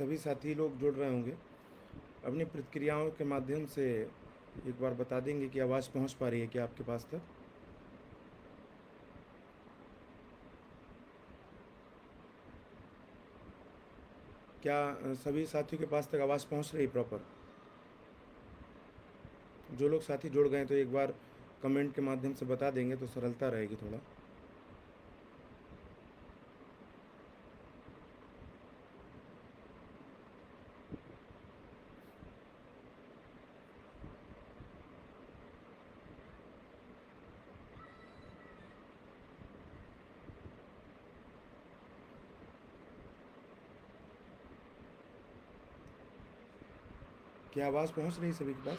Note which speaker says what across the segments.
Speaker 1: सभी साथी लोग जुड़ रहे होंगे। अपनी प्रतिक्रियाओं के माध्यम से एक बार बता देंगे कि आवाज़ पहुंच पा रही है क्या आपके पास तक। क्या सभी साथियों के पास तक आवाज़ पहुंच रही है प्रॉपर? जो लोग साथी जुड़ गए तो एक बार कमेंट के माध्यम से बता देंगे तो सरलता रहेगी थोड़ा। क्या आवाज़ पहुंच रही है सभी के पास?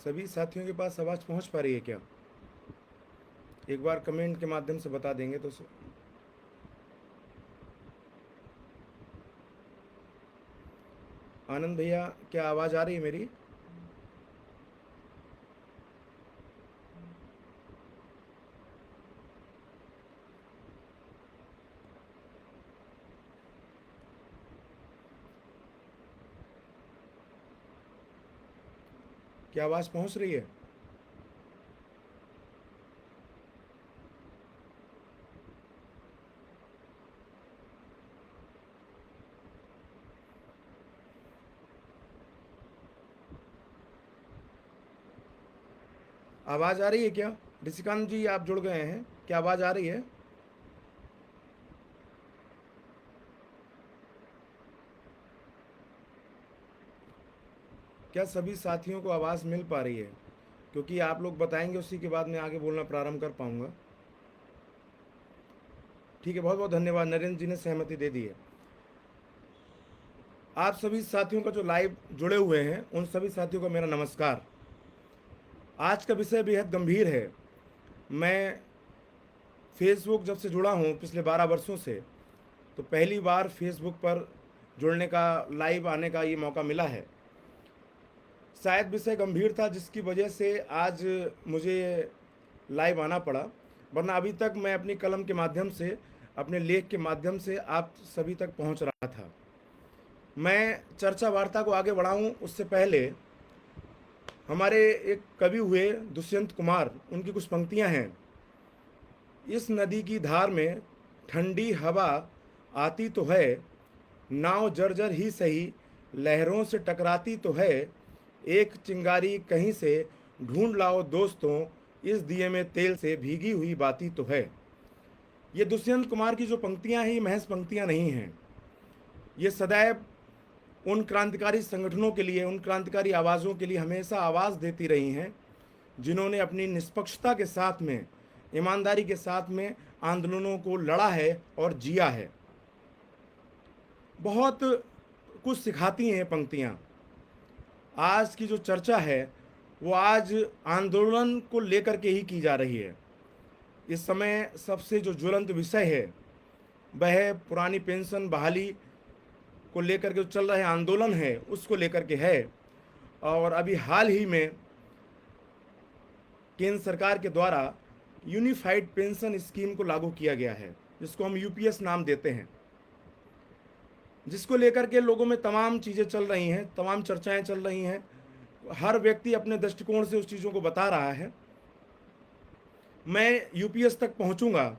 Speaker 1: सभी साथियों के पास आवाज़ पहुंच पा रही है क्या? एक बार कमेंट के माध्यम से बता देंगे तो आनंद भैया, क्या आवाज़ आ रही है मेरी? क्या आवाज़ पहुंच रही है? आवाज़ आ रही है क्या? ऋषिकांत जी, आप जुड़ गए हैं, क्या आवाज़ आ रही है? क्या सभी साथियों को आवाज़ मिल पा रही है? क्योंकि आप लोग बताएंगे उसी के बाद मैं आगे बोलना प्रारंभ कर पाऊंगा। ठीक है, बहुत बहुत धन्यवाद। नरेंद्र जी ने सहमति दे दी है। आप सभी साथियों का जो लाइव जुड़े हुए हैं उन सभी साथियों का मेरा नमस्कार। आज का विषय बेहद गंभीर है। मैं फेसबुक जब से जुड़ा हूँ पिछले 12 वर्षों से, तो पहली बार फेसबुक पर जुड़ने का, लाइव आने का ये मौका मिला है। शायद विषय गंभीर था जिसकी वजह से आज मुझे लाइव आना पड़ा, वरना अभी तक मैं अपनी कलम के माध्यम से, अपने लेख के माध्यम से आप सभी तक पहुंच रहा था। मैं चर्चा वार्ता को आगे बढ़ाऊं उससे पहले हमारे एक कवि हुए दुष्यंत कुमार, उनकी कुछ पंक्तियां हैं। इस नदी की धार में ठंडी हवा आती तो है, नाव जर्जर ही सही लहरों से टकराती तो है, एक चिंगारी कहीं से ढूंढ लाओ दोस्तों, इस दिए में तेल से भीगी हुई बाती तो है। ये दुष्यंत कुमार की जो पंक्तियां हैं ये महज पंक्तियां नहीं हैं। ये सदैव उन क्रांतिकारी संगठनों के लिए, उन क्रांतिकारी आवाज़ों के लिए हमेशा आवाज़ देती रही हैं जिन्होंने अपनी निष्पक्षता के साथ में, ईमानदारी के साथ में आंदोलनों को लड़ा है और जिया है। बहुत कुछ सिखाती हैं पंक्तियाँ। आज की जो चर्चा है वो आज आंदोलन को लेकर के ही की जा रही है। इस समय सबसे जो ज्वलंत विषय है वह पुरानी पेंशन बहाली को लेकर के जो चल रहे आंदोलन है उसको लेकर के है। और अभी हाल ही में केंद्र सरकार के द्वारा यूनिफाइड पेंशन स्कीम को लागू किया गया है, जिसको हम यूपीएस नाम देते हैं, जिसको लेकर के लोगों में तमाम चीज़ें चल रही हैं, तमाम चर्चाएं चल रही हैं। हर व्यक्ति अपने दृष्टिकोण से उस चीज़ों को बता रहा है। मैं यूपीएस तक पहुंचूंगा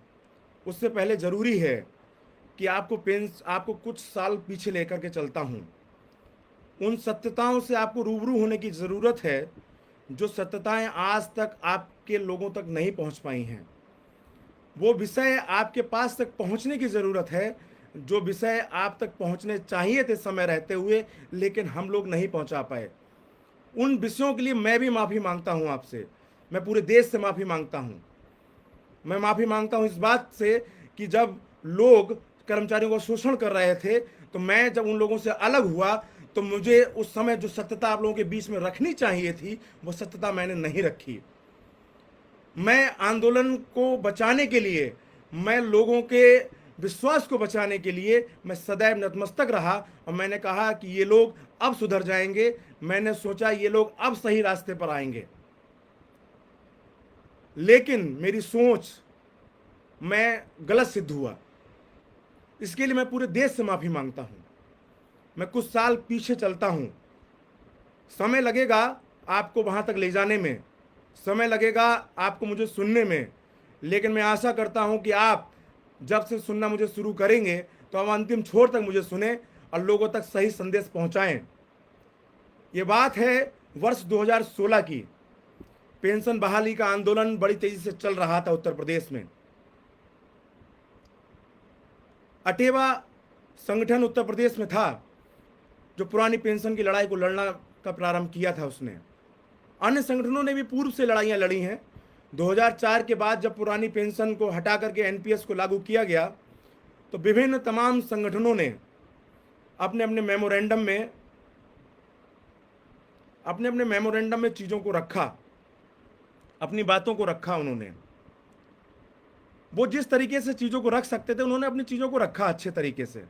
Speaker 1: उससे पहले ज़रूरी है कि आपको कुछ साल पीछे लेकर के चलता हूं। उन सत्यताओं से आपको रूबरू होने की ज़रूरत है जो सत्यताएं आज तक आपके लोगों तक नहीं पहुंच पाई हैं। वो विषय आपके पास तक पहुंचने की ज़रूरत है जो विषय आप तक पहुंचने चाहिए थे समय रहते हुए, लेकिन हम लोग नहीं पहुंचा पाए। उन विषयों के लिए मैं भी माफ़ी मांगता हूं आपसे। मैं पूरे देश से माफ़ी मांगता हूं। मैं माफ़ी मांगता हूं इस बात से कि जब लोग कर्मचारियों का शोषण कर रहे थे तो मैं जब उन लोगों से अलग हुआ तो मुझे उस समय जो सत्यता आप लोगों के बीच में रखनी चाहिए थी वो सत्यता मैंने नहीं रखी। मैं आंदोलन को बचाने के लिए, मैं लोगों के विश्वास को बचाने के लिए मैं सदैव नतमस्तक रहा और मैंने कहा कि ये लोग अब सुधर जाएंगे। मैंने सोचा ये लोग अब सही रास्ते पर आएंगे, लेकिन मेरी सोच मैं गलत सिद्ध हुआ। इसके लिए मैं पूरे देश से माफी मांगता हूं। मैं कुछ साल पीछे चलता हूं, समय लगेगा आपको वहां तक ले जाने में, समय लगेगा आपको मुझे सुनने में, लेकिन मैं आशा करता हूं कि आप जब से सुनना मुझे शुरू करेंगे तो हम अंतिम छोर तक मुझे सुने और लोगों तक सही संदेश पहुंचाएं। ये बात है वर्ष 2016 की। पेंशन बहाली का आंदोलन बड़ी तेजी से चल रहा था उत्तर प्रदेश में। अटेवा संगठन उत्तर प्रदेश में था जो पुरानी पेंशन की लड़ाई को लड़ना का प्रारंभ किया था उसने। अन्य संगठनों ने भी पूर्व से लड़ाइयां लड़ी हैं। 2004 के बाद जब पुरानी पेंशन को हटा करके एनपीएस को लागू किया गया तो विभिन्न तमाम संगठनों ने अपने अपने मेमोरेंडम में चीज़ों को रखा, अपनी बातों को रखा। उन्होंने वो जिस तरीके से चीज़ों को रख सकते थे उन्होंने अपनी चीज़ों को रखा अच्छे तरीके से।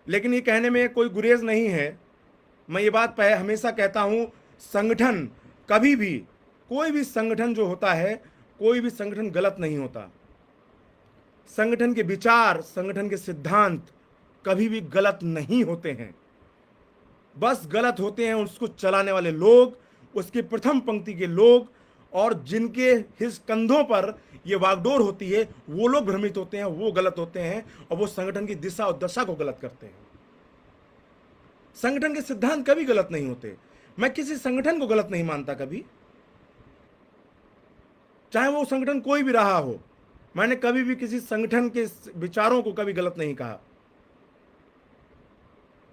Speaker 1: लेकिन ये कहने में कोई गुरेज नहीं है। मैं ये बात हमेशा कहता हूं, संगठन कभी भी, कोई भी संगठन जो होता है, कोई भी संगठन गलत नहीं होता। संगठन के विचार, संगठन के सिद्धांत कभी भी गलत नहीं होते हैं। बस गलत होते हैं उसको चलाने वाले लोग, उसकी प्रथम पंक्ति के लोग, और जिनके हिस कंधों पर ये वागडोर होती है वो लोग भ्रमित होते हैं, वो गलत होते हैं और वो संगठन की दिशा और दशा को गलत करते हैं। संगठन के सिद्धांत कभी गलत नहीं होते। मैं किसी संगठन को गलत नहीं मानता कभी, चाहे वो संगठन कोई भी रहा हो। मैंने कभी भी किसी संगठन के विचारों को कभी गलत नहीं कहा।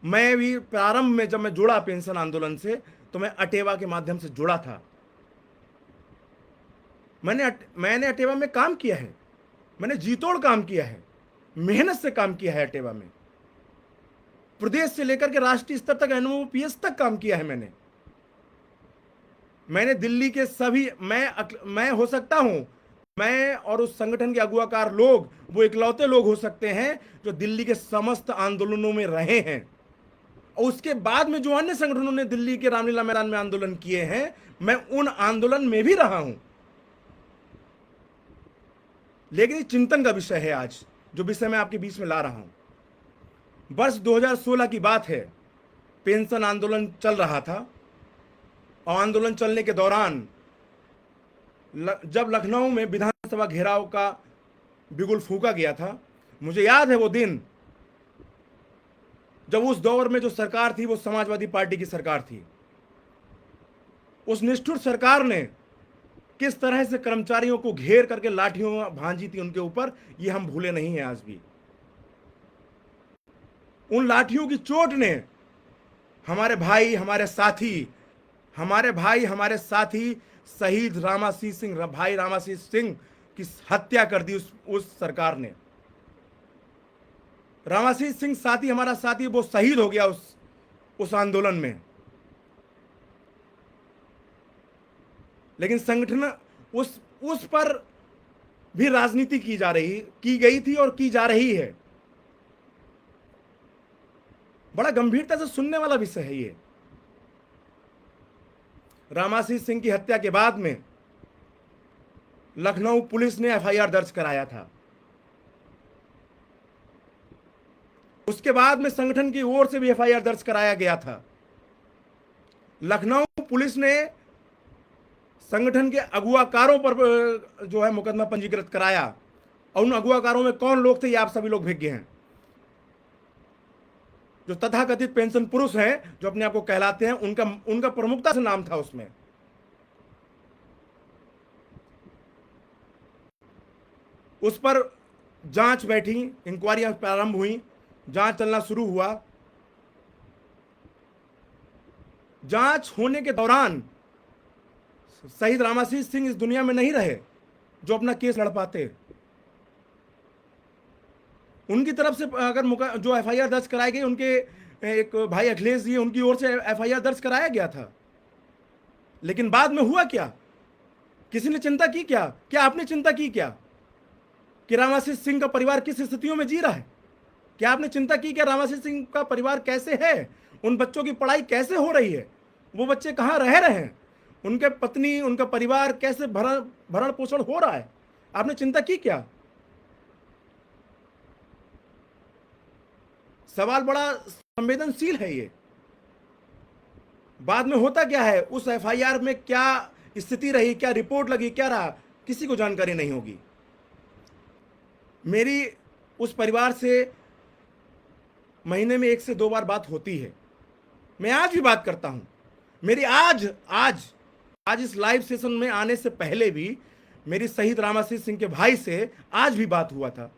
Speaker 1: मैं भी प्रारंभ में जब मैं जुड़ा पेंशन आंदोलन से तो मैं अटेवा के माध्यम से जुड़ा था। मैंने अटेवा में काम किया है, मैंने जीतोड़ काम किया है, मेहनत से काम किया है। अटेवा में प्रदेश से लेकर के राष्ट्रीय स्तर तक, एनओपीएस तक काम किया है मैंने दिल्ली के सभी, मैं हो सकता हूं, मैं और उस संगठन के अगुवाकार लोग वो इकलौते लोग हो सकते हैं जो दिल्ली के समस्त आंदोलनों में रहे हैं। और उसके बाद में जो अन्य संगठनों ने दिल्ली के रामलीला मैदान में आंदोलन किए हैं, मैं उन आंदोलन में भी रहा हूं। लेकिन ये चिंतन का विषय है आज, जो विषय मैं आपके बीच में ला रहा हूं। वर्ष 2016 की बात है। पेंशन आंदोलन चल रहा था और आंदोलन चलने के दौरान जब लखनऊ में विधानसभा घेराव का बिगुल फूंका गया था, मुझे याद है वो दिन जब उस दौर में जो सरकार थी वो समाजवादी पार्टी की सरकार थी। उस निष्ठुर सरकार ने किस तरह से कर्मचारियों को घेर करके लाठियों भांजी थी उनके ऊपर, ये हम भूले नहीं हैं आज भी। उन लाठियों की चोट ने हमारे भाई, हमारे साथी शहीद रामाशीष सिंह की हत्या कर दी उस सरकार ने। रामाशीष सिंह साथी, हमारा साथी, वो शहीद हो गया उस आंदोलन में। लेकिन संगठन उस पर भी राजनीति की गई थी और की जा रही है। बड़ा गंभीरता से सुनने वाला विषय है ये। रामाशीष सिंह की हत्या के बाद में लखनऊ पुलिस ने एफआईआर दर्ज कराया था। उसके बाद में संगठन की ओर से भी एफआईआर दर्ज कराया गया था। लखनऊ पुलिस ने संगठन के अगुवाकारों पर जो है मुकदमा पंजीकृत कराया, और उन अगुवाकारों में कौन लोग थे ये आप सभी लोग विज्ञ हैं। जो तथाकथित पेंशन पुरुष हैं, जो अपने आप को कहलाते हैं, उनका प्रमुखता से नाम था उसमें। उस पर जांच बैठी, इंक्वायरियां प्रारंभ हुई, जांच चलना शुरू हुआ। जांच होने के दौरान शहीद रामाशीष सिंह इस दुनिया में नहीं रहे जो अपना केस लड़ पाते। उनकी तरफ से अगर जो एफआईआर दर्ज कराई गई, उनके एक भाई अखिलेश जी, उनकी ओर से एफआईआर दर्ज कराया गया था। लेकिन बाद में हुआ क्या? किसी ने चिंता की क्या? क्या आपने चिंता की क्या? कि रामाशीष सिंह का परिवार किस स्थितियों में जी रहा है? क्या आपने चिंता की कि रामाशीष सिंह का परिवार कैसे है? उन बच्चों की पढ़ाई कैसे हो रही है? वो बच्चे कहाँ रह रहे हैं? उनके पत्नी, उनका परिवार कैसे भरण भरण पोषण हो रहा है? आपने चिंता की क्या? सवाल बड़ा संवेदनशील है ये। बाद में होता क्या है, उस एफआईआर में क्या स्थिति रही, क्या रिपोर्ट लगी, क्या रहा, किसी को जानकारी नहीं होगी। मेरी उस परिवार से महीने में 1 से 2 बार बात होती है। मैं आज भी बात करता हूं। मेरी आज आज आज इस लाइव सेशन में आने से पहले भी मेरी शहीद रामाशीष सिंह के भाई से आज भी बात हुआ था।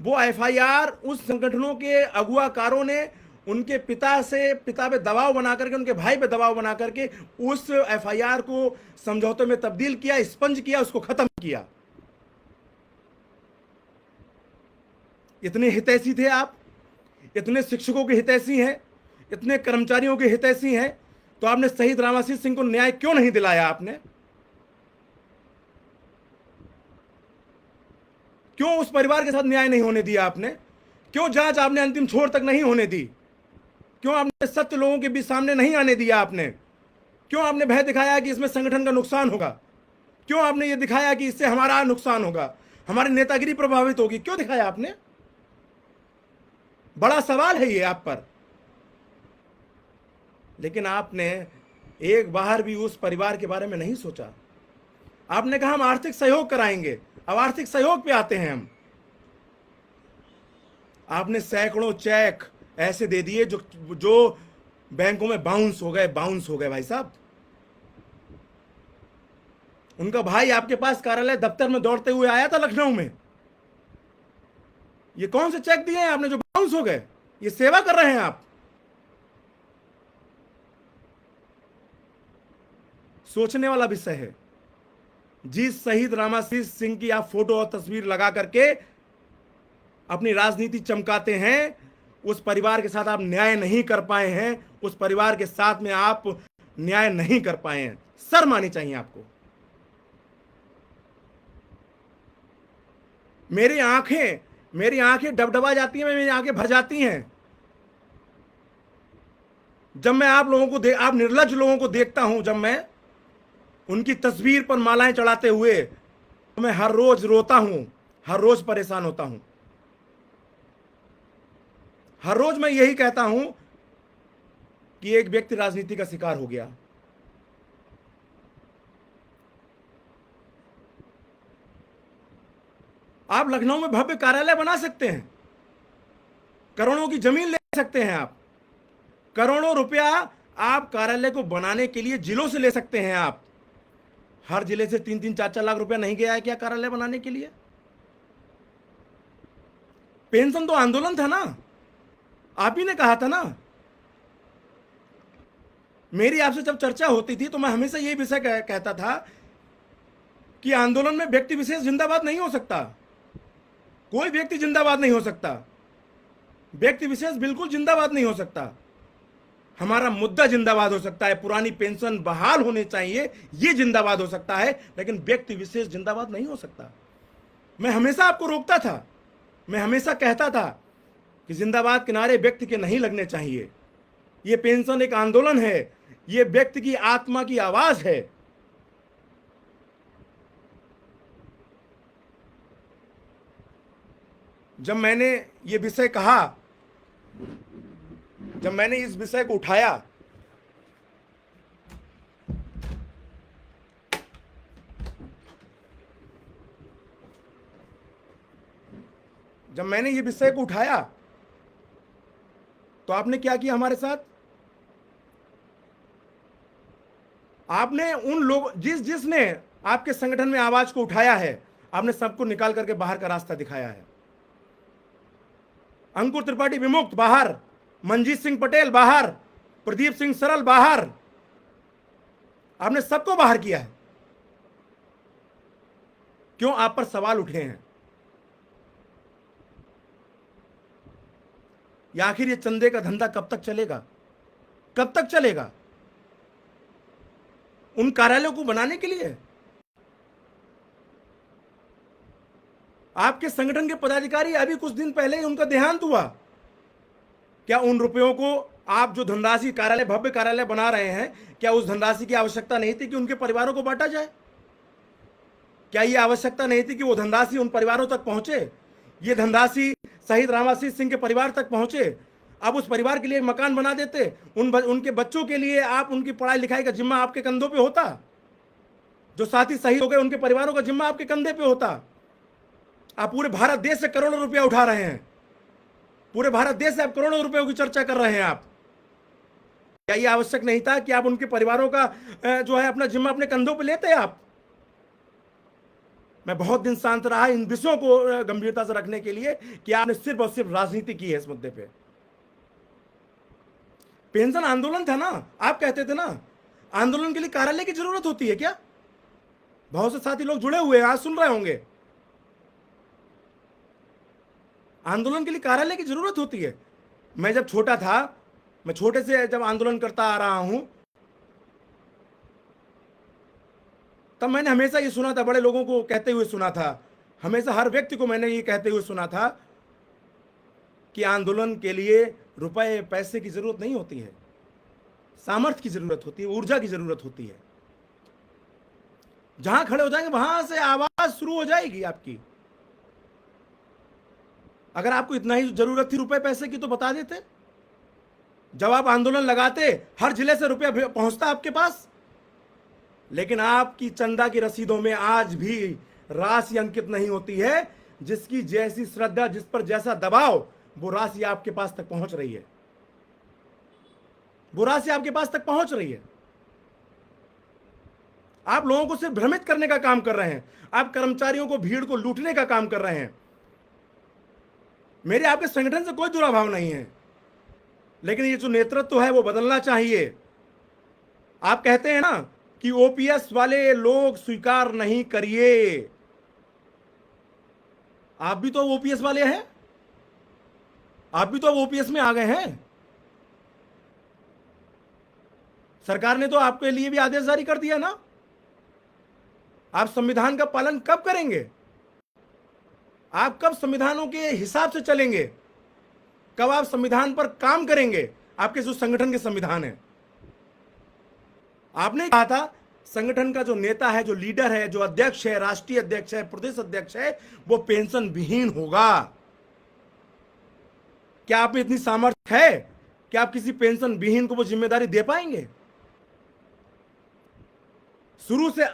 Speaker 1: वो एफआईआर उस संगठनों के अगुवाकारों ने उनके पिता पे दबाव बना करके, उनके भाई पे दबाव बना करके उस एफआईआर को समझौते में तब्दील किया, स्पंज किया, उसको खत्म किया। इतने हितैषी थे आप, इतने शिक्षकों के हितैषी हैं, इतने कर्मचारियों के हितैषी हैं, तो आपने शहीद रामाशीष सिंह को न्याय क्यों नहीं दिलाया? आपने क्यों उस परिवार के साथ न्याय नहीं होने दिया? आपने क्यों जांच आपने अंतिम छोर तक नहीं होने दी? क्यों आपने सत्य लोगों के बीच सामने नहीं आने दिया? आपने क्यों आपने भय दिखाया कि इसमें संगठन का नुकसान होगा? क्यों आपने ये दिखाया कि इससे हमारा नुकसान होगा, हमारी नेतागिरी प्रभावित होगी? क्यों दिखाया आपने? बड़ा सवाल है ये आप पर। लेकिन आपने एक बार भी उस परिवार के बारे में नहीं सोचा। आपने कहा हम आर्थिक सहयोग कराएंगे। अब आर्थिक सहयोग पे आते हैं हम। आपने सैकड़ों चेक ऐसे दे दिए जो बैंकों में बाउंस हो गए भाई साहब। उनका भाई आपके पास कार्यालय दफ्तर में दौड़ते हुए आया था लखनऊ में। ये कौन से चेक दिए हैं आपने जो बाउंस हो गए? ये सेवा कर रहे हैं आप। सोचने वाला विषय है। जिस शहीद रामाशीष सिंह की आप फोटो और तस्वीर लगा करके अपनी राजनीति चमकाते हैं, उस परिवार के साथ आप न्याय नहीं कर पाए हैं। उस परिवार के साथ में आप न्याय नहीं कर पाए हैं। शर्म आनी चाहिए आपको। मेरी आंखें डबडबा जाती हैं, मेरी आंखें भर जाती हैं जब मैं आप निर्लज्ज लोगों को देखता हूं। जब मैं उनकी तस्वीर पर मालाएं चढ़ाते हुए, तो मैं हर रोज रोता हूं, हर रोज परेशान होता हूं। हर रोज मैं यही कहता हूं कि एक व्यक्ति राजनीति का शिकार हो गया। आप लखनऊ में भव्य कार्यालय बना सकते हैं, करोड़ों की जमीन ले सकते हैं, आप करोड़ों रुपया आप कार्यालय को बनाने के लिए जिलों से ले सकते हैं। आप हर जिले से 3-3, 4-4 लाख रुपया नहीं गया है क्या कार्यालय बनाने के लिए? पेंशन तो आंदोलन था ना, आप ही ने कहा था ना। मेरी आपसे जब चर्चा होती थी तो मैं हमेशा यही विषय कहता था कि आंदोलन में व्यक्ति विशेष जिंदाबाद नहीं हो सकता। कोई व्यक्ति जिंदाबाद नहीं हो सकता, व्यक्ति विशेष बिल्कुल जिंदाबाद नहीं हो सकता। हमारा मुद्दा जिंदाबाद हो सकता है, पुरानी पेंशन बहाल होने चाहिए, यह जिंदाबाद हो सकता है, लेकिन व्यक्ति विशेष जिंदाबाद नहीं हो सकता। मैं हमेशा आपको रोकता था, मैं हमेशा कहता था कि जिंदाबाद के नारे व्यक्ति के नहीं लगने चाहिए। यह पेंशन एक आंदोलन है, यह व्यक्ति की आत्मा की आवाज है। जब मैंने ये विषय कहा, जब मैंने इस विषय को उठाया, जब मैंने ये विषय को उठाया तो आपने क्या किया हमारे साथ? आपने उन लोग जिसने आपके संगठन में आवाज को उठाया है, आपने सबको निकाल करके बाहर का रास्ता दिखाया है। अंकुर त्रिपाठी विमुक्त बाहर, मंजीत सिंह पटेल बाहर, प्रदीप सिंह सरल बाहर, आपने सबको बाहर किया है। क्यों? आप पर सवाल उठे हैं। या आखिर ये चंदे का धंधा कब तक चलेगा? कब तक चलेगा? उन कार्यालयों को बनाने के लिए आपके संगठन के पदाधिकारी, अभी कुछ दिन पहले ही उनका देहांत हुआ। क्या उन रुपयों को आप जो धनराशि कार्यालय, भव्य कार्यालय बना रहे हैं, क्या उस धनराशि की आवश्यकता नहीं थी कि उनके परिवारों को बांटा जाए? क्या ये आवश्यकता नहीं थी कि वो धनराशि उन परिवारों तक पहुंचे? ये धनराशि शहीद रामाशीष सिंह के परिवार तक पहुंचे। अब उस परिवार के लिए मकान बना देते, उनके बच्चों के लिए आप, उनकी पढ़ाई लिखाई का जिम्मा आपके कंधों पे होता। जो साथी शहीद हो गए उनके परिवारों का जिम्मा आपके कंधे पे होता। आप पूरे भारत देश से करोड़ों रुपया उठा रहे हैं, पूरे भारत देश से आप करोड़ों रुपयों की चर्चा कर रहे हैं। आप, क्या ये आवश्यक नहीं था कि आप उनके परिवारों का जो है अपना जिम्मा अपने कंधों पे लेते? आप, मैं बहुत दिन शांत रहा इन विषयों को गंभीरता से रखने के लिए कि आपने सिर्फ और सिर्फ राजनीति की है इस मुद्दे पे। पेंशन आंदोलन था ना, आप कहते थे ना आंदोलन के लिए कार्यालय की जरूरत होती है क्या? बहुत से साथी लोग जुड़े हुए हैं, आज सुन रहे होंगे। आंदोलन के लिए कार्यालय की जरूरत होती है। मैं जब छोटा था, मैं छोटे से जब आंदोलन करता आ रहा हूं, तब मैंने हमेशा ये सुना था, बड़े लोगों को कहते हुए सुना था, हमेशा हर व्यक्ति को मैंने ये कहते हुए सुना था कि आंदोलन के लिए रुपए पैसे की जरूरत नहीं होती है, सामर्थ्य की जरूरत होती है, ऊर्जा की जरूरत होती है। जहां खड़े हो जाएंगे वहां से आवाज शुरू हो जाएगी आपकी। अगर आपको इतना ही जरूरत थी रुपए पैसे की तो बता देते। जब आप आंदोलन लगाते, हर जिले से रुपया पहुंचता आपके पास, लेकिन आपकी चंदा की रसीदों में आज भी राशि अंकित नहीं होती है। जिसकी जैसी श्रद्धा, जिस पर जैसा दबाव, वो राशि आपके पास तक पहुंच रही है, वो राशि आपके पास तक पहुंच रही है। आप लोगों को सिर्फ भ्रमित करने का काम कर रहे हैं, आप कर्मचारियों को, भीड़ को लूटने का काम कर रहे हैं। मेरे आपके संगठन से कोई दुराभाव नहीं है, लेकिन ये जो नेतृत्व है वो बदलना चाहिए। आप कहते हैं ना कि ओपीएस वाले लोग स्वीकार नहीं करिए, आप भी तो ओपीएस वाले हैं, आप भी तो ओपीएस में आ गए हैं। सरकार ने तो आपके लिए भी आदेश जारी कर दिया ना। आप संविधान का पालन कब करेंगे? आप कब संविधानों के हिसाब से चलेंगे? कब आप संविधान पर काम करेंगे? आपके जो संगठन के संविधान है, आपने कहा था संगठन का जो नेता है, जो लीडर है, जो अध्यक्ष है, राष्ट्रीय अध्यक्ष है, प्रदेश अध्यक्ष है, वो पेंशन विहीन होगा। क्या आप में इतनी सामर्थ्य है कि आप किसी पेंशन विहीन को वो जिम्मेदारी दे पाएंगे? शुरू से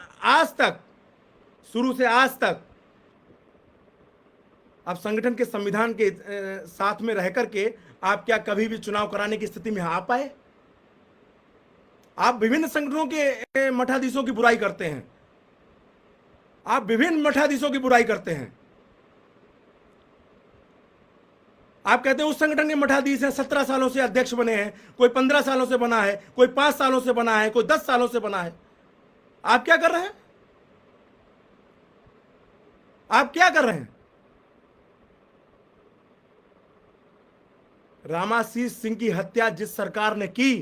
Speaker 1: आज तक आप संगठन के संविधान के साथ में रह करके आप क्या कभी भी चुनाव कराने की स्थिति में आ पाए? आप विभिन्न संगठनों के मठाधीशों की बुराई करते हैं, आप विभिन्न मठाधीशों की बुराई करते हैं। आप कहते हैं उस संगठन के मठाधीश हैं, 17 सालों से अध्यक्ष बने हैं, कोई 15 सालों से बना है, कोई 5 सालों से बना है, कोई 10 सालों से बना है। आप क्या कर रहे हैं? आप क्या कर रहे हैं? रामाशीष सिंह की हत्या जिस सरकार ने की,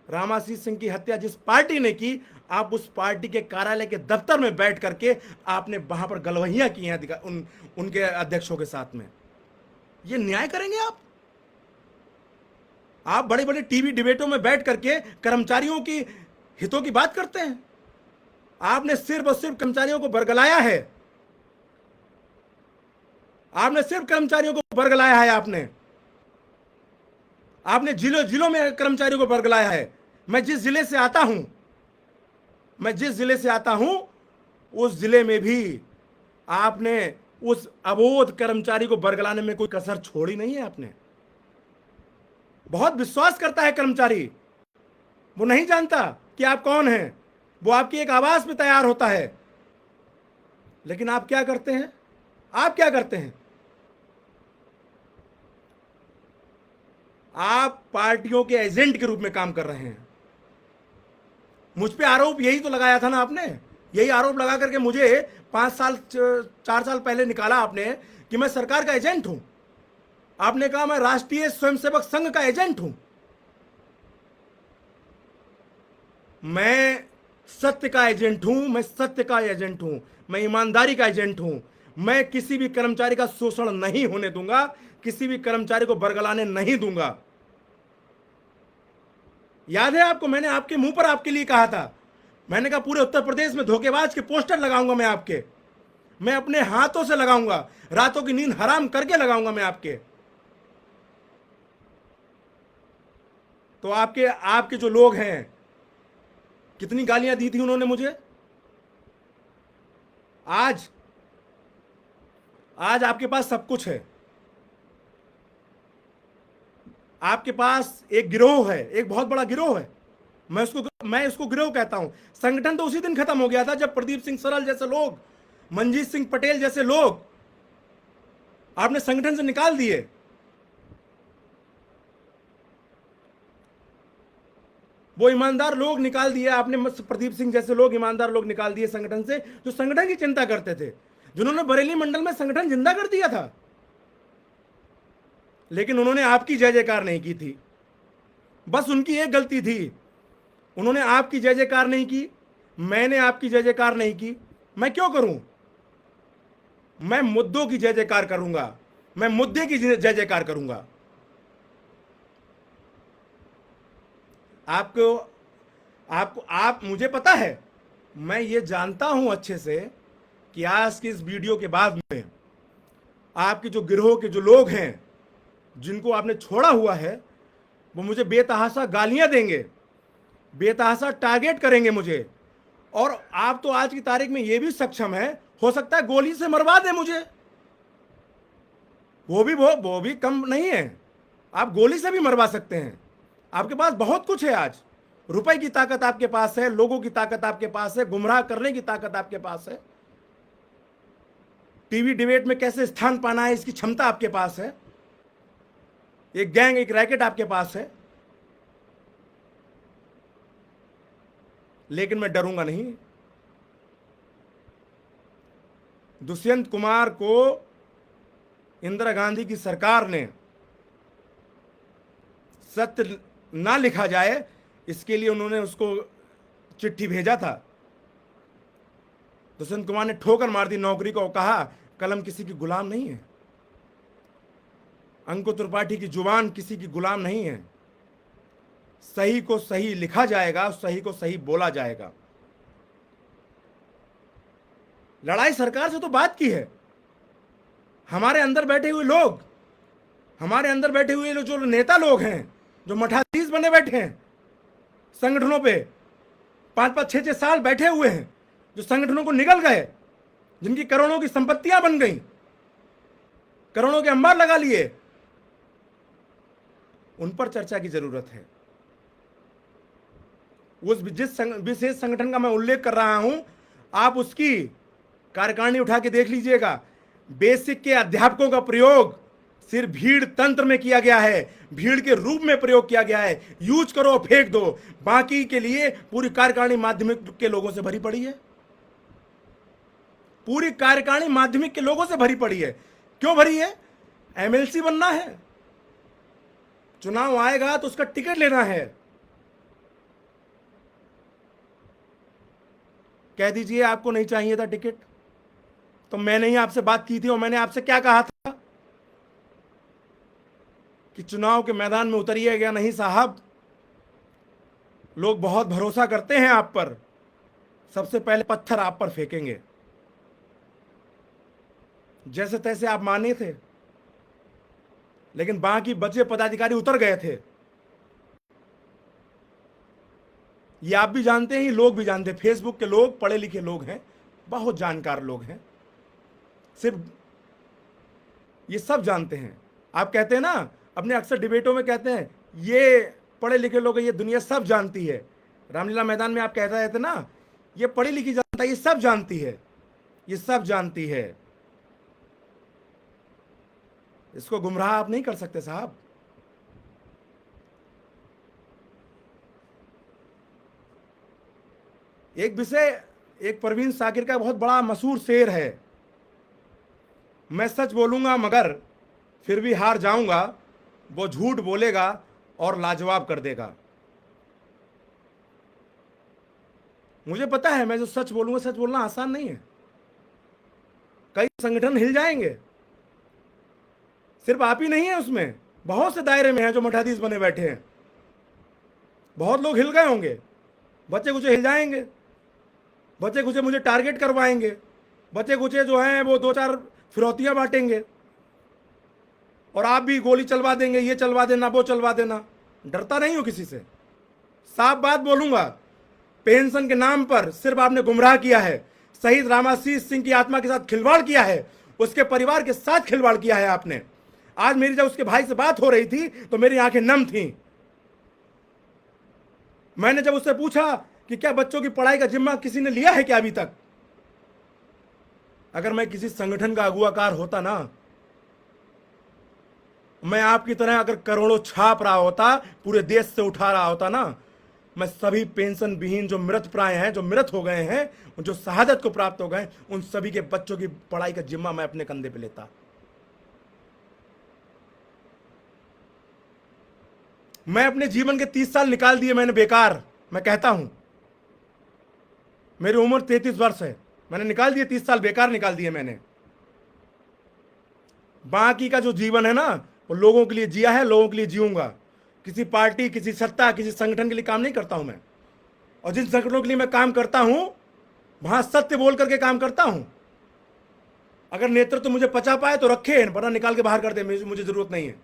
Speaker 1: रामाशीष सिंह की हत्या जिस पार्टी ने की, आप उस पार्टी के कार्यालय के दफ्तर में बैठ करके आपने वहां पर गलवहियां की हैं उनके अध्यक्षों के साथ में। ये न्याय करेंगे आप? आप बड़े बड़े टीवी डिबेटों में बैठ करके कर्मचारियों की हितों की बात करते हैं। आपने सिर्फ और सिर्फ कर्मचारियों को बरगलाया है, आपने सिर्फ कर्मचारियों को बरगलाया है। आपने जिलों में कर्मचारियों को बरगलाया है। मैं जिस जिले से आता हूं उस जिले में भी आपने उस अबोध कर्मचारी को बरगलाने में कोई कसर छोड़ी नहीं है। आपने बहुत विश्वास करता है कर्मचारी, वो नहीं जानता कि आप कौन हैं, वो आपकी एक आवाज पे तैयार होता है। लेकिन आप क्या करते हैं? आप पार्टियों के एजेंट के रूप में काम कर रहे हैं। मुझ पे आरोप यही तो लगाया था ना आपने, यही आरोप लगा करके मुझे 4 साल पहले निकाला आपने कि मैं सरकार का एजेंट हूं। आपने कहा मैं राष्ट्रीय स्वयंसेवक संघ का एजेंट हूं। मैं सत्य का एजेंट हूं, मैं ईमानदारी का एजेंट हूं, मैं किसी भी कर्मचारी का शोषण नहीं होने दूंगा, किसी भी कर्मचारी को बरगलाने नहीं दूंगा। याद है आपको, मैंने आपके मुंह पर आपके लिए कहा था, मैंने कहा पूरे उत्तर प्रदेश में धोखेबाज के पोस्टर लगाऊंगा मैं आपके, मैं अपने हाथों से लगाऊंगा, रातों की नींद हराम करके लगाऊंगा मैं आपके। तो आपके आपके जो लोग हैं, कितनी गालियां दी थी उन्होंने मुझे। आज आज आपके पास सब कुछ है, आपके पास एक गिरोह है, एक बहुत बड़ा गिरोह है। मैं उसको गिरोह कहता हूं। संगठन तो उसी दिन खत्म हो गया था जब प्रदीप सिंह सरल जैसे लोग, मंजीत सिंह पटेल जैसे लोग आपने संगठन से निकाल दिए। वो ईमानदार लोग निकाल दिए आपने, प्रदीप सिंह जैसे लोग, ईमानदार लोग निकाल दिए संगठन से, जो संगठन की चिंता करते थे, जिन्होंने बरेली मंडल में संगठन जिंदा कर दिया था। लेकिन उन्होंने आपकी जय जयकार नहीं की थी। बस उनकी एक गलती थी, उन्होंने आपकी जय जयकार नहीं की, मैंने आपकी जय जयकार नहीं की। मैं क्यों करूं? मैं मुद्दों की जय जयकार करूंगा, मैं मुद्दे की जय जयकार करूंगा। आपको आपको आप मुझे पता है, मैं ये जानता हूं अच्छे से कि आज की इस वीडियो के बाद में आपके जो गिरोह के जो लोग हैं, जिनको आपने छोड़ा हुआ है, वो मुझे बेतहाशा गालियां देंगे, बेतहाशा टारगेट करेंगे मुझे। और आप तो आज की तारीख में ये भी सक्षम है, हो सकता है गोली से मरवा दें मुझे, वो भी कम नहीं है। आप गोली से भी मरवा सकते हैं। आपके पास बहुत कुछ है आज, रुपए की ताकत आपके पास है, लोगों की ताकत आपके पास है, गुमराह करने की ताकत आपके पास है, टीवी डिबेट में कैसे स्थान पाना है इसकी क्षमता आपके पास है, एक गैंग, एक रैकेट आपके पास है। लेकिन मैं डरूंगा नहीं। दुष्यंत कुमार को इंदिरा गांधी की सरकार ने सत्य ना लिखा जाए, इसके लिए उन्होंने उसको चिट्ठी भेजा था। दुष्यंत कुमार ने ठोकर मार दी नौकरी को, कहा कलम किसी की गुलाम नहीं है, अंकुर त्रिपाठी की जुबान किसी की गुलाम नहीं है। सही को सही लिखा जाएगा, सही को सही बोला जाएगा। लड़ाई सरकार से तो बात की है, हमारे अंदर बैठे हुए लोग, हमारे अंदर बैठे हुए जो नेता लोग हैं, जो मठाधीश बने बैठे हैं संगठनों पे, 5-5 6-6 साल बैठे हुए हैं, जो संगठनों को निगल गए, जिनकी करोड़ों की संपत्तियां बन गई, करोड़ों के अंबार लगा लिए, उन पर चर्चा की जरूरत है। उस जिस विशेष संगठन का मैं उल्लेख कर रहा हूं, आप उसकी कार्यकारिणी उठा के देख लीजिएगा। बेसिक के अध्यापकों का प्रयोग सिर्फ भीड़ तंत्र में किया गया है, भीड़ के रूप में प्रयोग किया गया है, यूज करो फेंक दो। बाकी के लिए पूरी कार्यकारिणी माध्यमिक के लोगों से भरी पड़ी है, पूरी कार्यकारिणी माध्यमिक के लोगों से भरी पड़ी है। क्यों भरी है? एमएलसी बनना है, चुनाव आएगा तो उसका टिकट लेना है। कह दीजिए आपको नहीं चाहिए था टिकट, तो मैंने ही आपसे बात की थी, और मैंने आपसे क्या कहा था कि चुनाव के मैदान में उतरिएगा नहीं साहब, लोग बहुत भरोसा करते हैं आप पर, सबसे पहले पत्थर आप पर फेंकेंगे। जैसे तैसे आप माने थे, लेकिन बाकी बचे पदाधिकारी उतर गए थे। ये आप भी जानते हैं, लोग भी जानते हैं, फेसबुक के लोग पढ़े लिखे लोग हैं, बहुत जानकार लोग हैं, सिर्फ ये सब जानते हैं। आप कहते हैं ना, अपने अक्सर डिबेटों में कहते हैं ये पढ़े लिखे लोग हैं, ये दुनिया सब जानती है। रामलीला मैदान में आप कहते रहते ना, ये पढ़ी लिखी जनता ये सब जानती है, ये सब जानती है। इसको गुमराह आप नहीं कर सकते साहब। एक विषय, एक परवीन साकिर का बहुत बड़ा मशहूर शेर है, मैं सच बोलूंगा मगर फिर भी हार जाऊंगा, वो झूठ बोलेगा और लाजवाब कर देगा। मुझे पता है मैं जो सच बोलूंगा, सच बोलना आसान नहीं है, कई संगठन हिल जाएंगे। सिर्फ आप ही नहीं है उसमें, बहुत से दायरे में हैं जो मठाधीश बने बैठे हैं। बहुत लोग हिल गए होंगे, बच्चे कुछ हिल जाएंगे, बच्चे कुछ मुझे टारगेट करवाएंगे, बच्चे कुछ जो हैं वो 2-4 फिरौतियां बांटेंगे, और आप भी गोली चलवा देंगे, ये चलवा देना वो चलवा देना। डरता नहीं हो किसी से। साफ बात बोलूंगा, पेंशन के नाम पर सिर्फ आपने गुमराह किया है, शहीद रामाशीष सिंह की आत्मा के साथ खिलवाड़ किया है, उसके परिवार के साथ खिलवाड़ किया है आपने। आज मेरी जब उसके भाई से बात हो रही थी तो मेरी आंखें नम थीं। मैंने जब उससे पूछा कि क्या बच्चों की पढ़ाई का जिम्मा किसी ने लिया है क्या अभी तक? अगर मैं किसी संगठन का अगुवाकार होता ना, मैं आपकी तरह अगर करोड़ों छाप रहा होता, पूरे देश से उठा रहा होता ना, मैं सभी पेंशन विहीन जो मृत प्राय हैं, जो मृत हो गए हैं, जो शहादत को प्राप्त हो गए, उन सभी के बच्चों की पढ़ाई का जिम्मा मैं अपने कंधे पे लेता। मैं अपने जीवन के 30 साल निकाल दिए मैंने बेकार। मैं कहता हूं, मेरी उम्र 33 वर्ष है, मैंने निकाल दिए 30 साल बेकार निकाल दिए मैंने। बाकी का जो जीवन है ना, वो लोगों के लिए जिया है, लोगों के लिए जीऊंगा। किसी पार्टी, किसी सत्ता, किसी संगठन के लिए काम नहीं करता हूं मैं। और जिन संगठनों के लिए मैं काम करता हूं, वहां सत्य बोल करके काम करता हूं। अगर नेतृत्व तो मुझे पचा पाए तो रखे, वरना निकाल के बाहर कर दे, मुझे जरूरत नहीं है।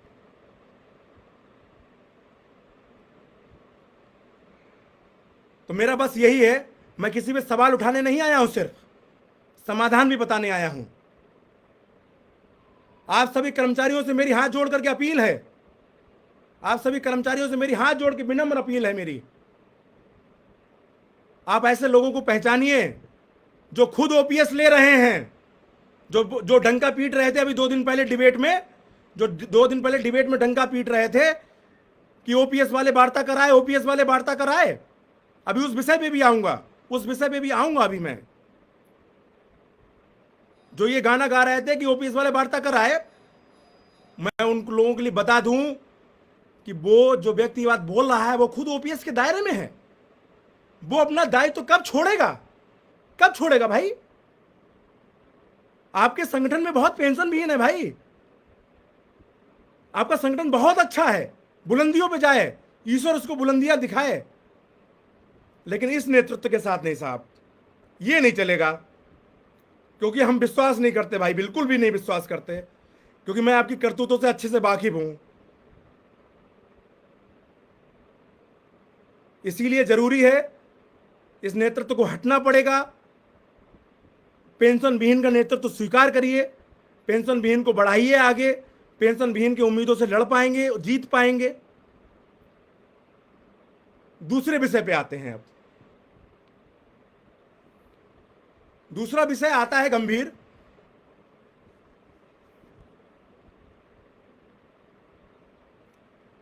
Speaker 1: तो मेरा बस यही है, मैं किसी पे सवाल उठाने नहीं आया हूं, सिर्फ समाधान भी बताने आया हूं। आप सभी कर्मचारियों से मेरी हाथ जोड़ करके अपील है, आप सभी कर्मचारियों से मेरी हाथ जोड़ के विनम्र अपील है मेरी, आप ऐसे लोगों को पहचानिए जो खुद ओपीएस ले रहे हैं, जो डंका पीट रहे थे अभी 2 दिन पहले डिबेट में, जो 2 दिन पहले डिबेट में डंका पीट रहे थे कि ओपीएस वाले वार्ता कराए, ओपीएस वाले वार्ता कराए। अभी उस विषय पे भी आऊंगा, उस विषय पे भी आऊंगा। अभी मैं जो ये गाना गा रहे थे कि ओपीएस वाले वार्ता कराए, मैं उन लोगों के लिए बता दूं कि वो जो व्यक्ति बात बोल रहा है वो खुद ओपीएस के दायरे में है। वो अपना दायित्व तो कब छोड़ेगा, कब छोड़ेगा भाई? आपके संगठन में बहुत पेंशन भी है भाई, आपका संगठन बहुत अच्छा है, बुलंदियों पे जाए, ईश्वर उसको बुलंदियां दिखाए। लेकिन इस नेतृत्व के साथ नहीं साहब, ये नहीं चलेगा। क्योंकि हम विश्वास नहीं करते भाई, बिल्कुल भी नहीं विश्वास करते, क्योंकि मैं आपकी करतूतों से अच्छे से वाकिफ हूं। इसीलिए जरूरी है, इस नेतृत्व को हटना पड़ेगा। पेंशन विहीन का नेतृत्व स्वीकार करिए, पेंशन विहीन को बढ़ाइए आगे, पेंशन विहीन की उम्मीदों से लड़ पाएंगे, जीत पाएंगे। दूसरे विषय पे आते हैं। अब दूसरा विषय आता है गंभीर।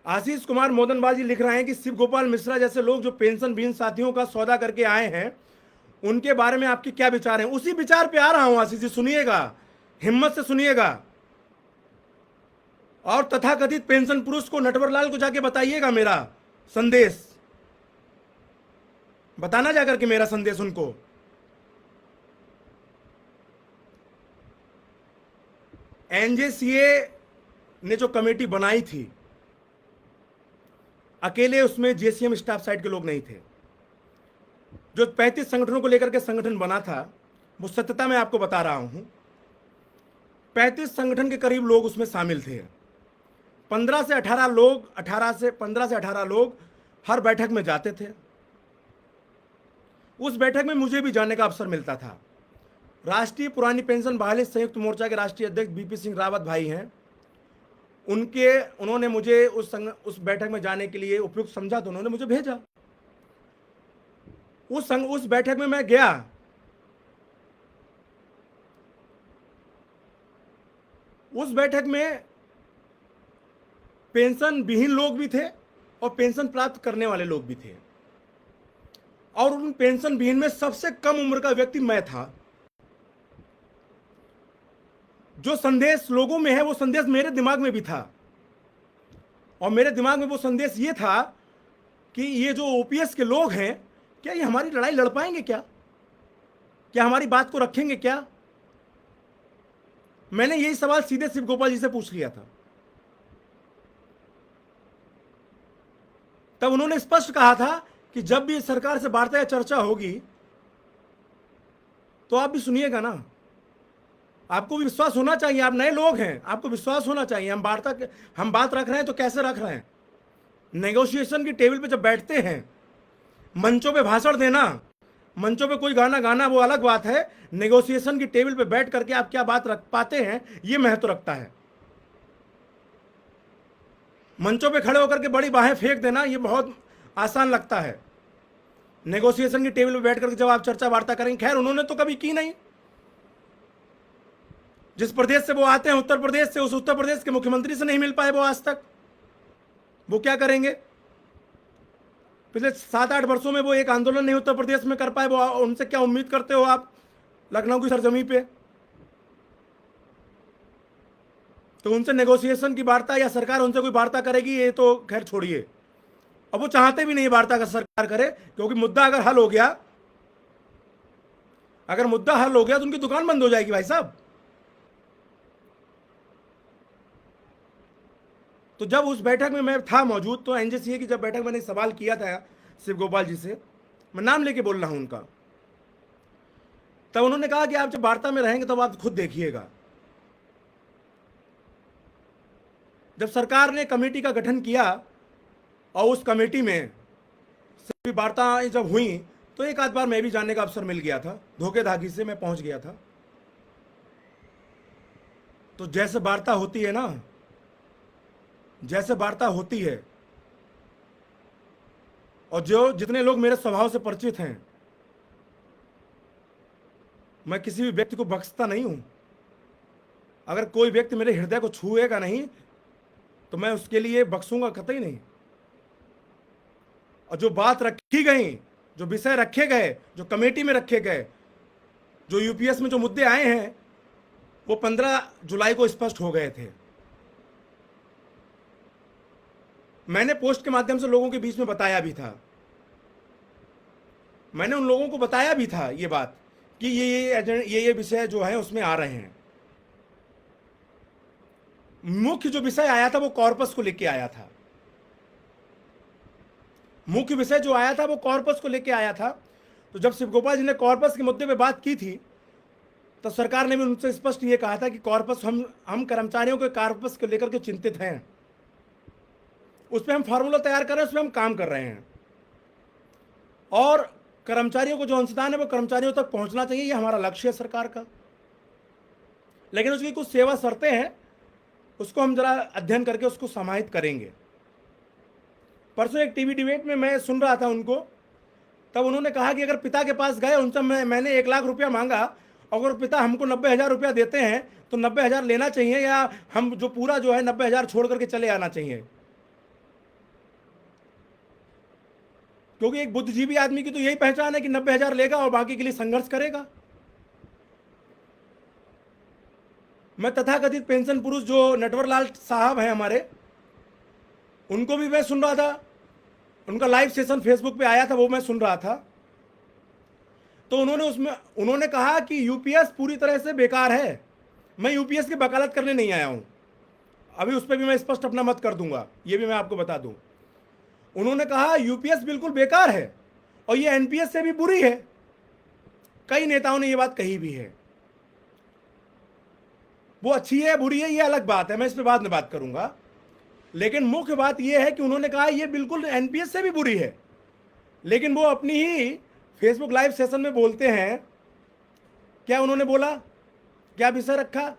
Speaker 1: आशीष कुमार मोदनवाल जी लिख रहे हैं कि शिव गोपाल मिश्रा जैसे लोग जो पेंशन विहीन साथियों का सौदा करके आए हैं, उनके बारे में आपके क्या विचार हैं? उसी विचार पे आ रहा हूं आशीष जी, सुनिएगा, हिम्मत से सुनिएगा। और तथाकथित पेंशन पुरुष को, नटवरलाल को जाके बताइएगा मेरा संदेश, बताना जाकर के मेरा संदेश उनको। एनजेसीए ने जो कमेटी बनाई थी, अकेले उसमें जेसीएम स्टाफ साइड के लोग नहीं थे। जो 35 संगठनों को लेकर के संगठन बना था, वो सत्यता मैं आपको बता रहा हूं, 35 संगठन के करीब लोग उसमें शामिल थे। 15 से 18 लोग हर बैठक में जाते थे। उस बैठक में मुझे भी जाने का अवसर मिलता था। राष्ट्रीय पुरानी पेंशन बहाली संयुक्त मोर्चा के राष्ट्रीय अध्यक्ष बीपी सिंह रावत भाई हैं, उन्होंने मुझे उस बैठक में जाने के लिए उपयुक्त समझा, तो उन्होंने मुझे भेजा। उस बैठक में मैं गया। उस बैठक में पेंशन विहीन लोग भी थे और पेंशन प्राप्त करने वाले लोग भी थे। और उन पेंशन विहीन में सबसे कम उम्र का व्यक्ति मैं था। जो संदेश लोगों में है, वो संदेश मेरे दिमाग में भी था। और मेरे दिमाग में वो संदेश ये था कि ये जो ओपीएस के लोग हैं, क्या ये हमारी लड़ाई लड़ पाएंगे? क्या हमारी बात को रखेंगे? क्या मैंने यही सवाल सीधे शिव गोपाल जी से पूछ लिया था। तब उन्होंने स्पष्ट कहा था कि जब भी सरकार से वार्ता या चर्चा होगी तो आप भी सुनिएगा ना, आपको भी विश्वास होना चाहिए, आप नए लोग हैं, आपको विश्वास होना चाहिए। हम बात रख रहे हैं तो कैसे रख रहे हैं। नेगोशिएशन की टेबल पे जब बैठते हैं, मंचों पे भाषण देना, मंचों पे कोई गाना गाना वो अलग बात है, नेगोशिएशन की टेबल पे बैठ करके आप क्या बात रख पाते हैं ये महत्व रखता है। मंचों पे खड़े होकर के बड़ी बाहें फेंक देना ये बहुत आसान लगता है। नेगोशिएशन की टेबल पे बैठ करके जब आप चर्चा वार्ता करेंगे, खैर उन्होंने तो कभी की नहीं। जिस प्रदेश से वो आते हैं, उत्तर प्रदेश से, उस उत्तर प्रदेश के मुख्यमंत्री से नहीं मिल पाए वो आज तक। वो क्या करेंगे? पिछले 7-8 वर्षों में वो एक आंदोलन नहीं उत्तर प्रदेश में कर पाए, वो उनसे क्या उम्मीद करते हो आप लखनऊ की सरजमी पे? तो उनसे नेगोशिएशन की वार्ता या सरकार उनसे कोई वार्ता करेगी ये तो खैर छोड़िए। अब वो चाहते भी नहीं वार्ता का सरकार करे, क्योंकि मुद्दा अगर हल हो गया, अगर मुद्दा हल हो गया तो उनकी दुकान बंद हो जाएगी भाई साहब। तो जब उस बैठक में मैं था मौजूद, तो एनजेसीए की जब बैठक मैंने सवाल किया था शिव गोपाल जी से, मैं नाम लेके बोल रहा हूं उनका, तब उन्होंने कहा कि आप जब वार्ता में रहेंगे तब आप खुद देखिएगा। जब सरकार ने कमेटी का गठन किया और उस कमेटी में सभी वार्ताएं जब हुई, तो एक आध बार मैं भी जानने का अवसर मिल गया था, धोखेधागी से मैं पहुंच गया था। तो जैसे वार्ता होती है ना, जैसे वार्ता होती है, और जो जितने लोग मेरे स्वभाव से परिचित हैं, मैं किसी भी व्यक्ति को बख्शता नहीं हूं। अगर कोई व्यक्ति मेरे हृदय को छुएगा नहीं तो मैं उसके लिए बख्शूंगा कतई नहीं। और जो बात रखी गई, जो विषय रखे गए, जो कमेटी में रखे गए, जो यूपीएस में जो मुद्दे आए हैं, वो 15 जुलाई को स्पष्ट हो गए थे। मैंने पोस्ट के माध्यम से लोगों के बीच में बताया भी था, मैंने उन लोगों को बताया भी था ये बात कि ये विषय जो है उसमें आ रहे हैं। मुख्य जो विषय आया था वो कॉर्पस को लेके आया था। मुख्य विषय जो आया था वो कॉर्पस को लेके आया था। तो जब शिव गोपाल जी ने कॉर्पस के मुद्दे पे बात की थी, तो सरकार ने भी उनसे स्पष्ट ये कहा था कि कॉर्पस, हम कर्मचारियों के कॉर्पस को लेकर के चिंतित हैं, उस पर हम फार्मूला तैयार कर रहे हैं, उस पर हम काम कर रहे हैं, और कर्मचारियों को जो अंशदान है वो कर्मचारियों तक पहुंचना चाहिए, ये हमारा लक्ष्य है सरकार का। लेकिन उसकी कुछ सेवा शर्तें हैं, उसको हम जरा अध्ययन करके उसको समाहित करेंगे। परसों एक टीवी डिबेट में मैं सुन रहा था उनको, तब उन्होंने कहा कि अगर पिता के पास गए, उनसे मैंने 1 लाख रुपया मांगा, अगर पिता हमको 90,000 रुपया देते हैं तो 90,000 लेना चाहिए, या हम जो पूरा जो है 90,000 छोड़ करके चले आना चाहिए? क्योंकि एक बुद्धिजीवी आदमी की तो यही पहचान है कि 90,000 लेगा और बाकी के लिए संघर्ष करेगा। मैं तथाकथित पेंशन पुरुष जो नटवरलाल साहब हैं हमारे, उनको भी मैं सुन रहा था, उनका लाइव सेशन फेसबुक पे आया था, वो मैं सुन रहा था। तो उन्होंने कहा कि यूपीएस पूरी तरह से बेकार है। मैं यूपीएस की वकालत करने नहीं आया हूं, अभी उस पर भी मैं स्पष्ट अपना मत कर दूंगा, ये भी मैं आपको बता दूं। उन्होंने कहा यूपीएस बिल्कुल बेकार है और ये एनपीएस से भी बुरी है। कई नेताओं ने ये बात कही भी है। वो अच्छी है बुरी है ये अलग बात है, मैं इस पर बाद में बात करूंगा। लेकिन मुख्य बात यह है कि उन्होंने कहा ये बिल्कुल एनपीएस से भी बुरी है। लेकिन वो अपनी ही फेसबुक लाइव सेशन में बोलते हैं, क्या उन्होंने बोला, क्या विषय रखा?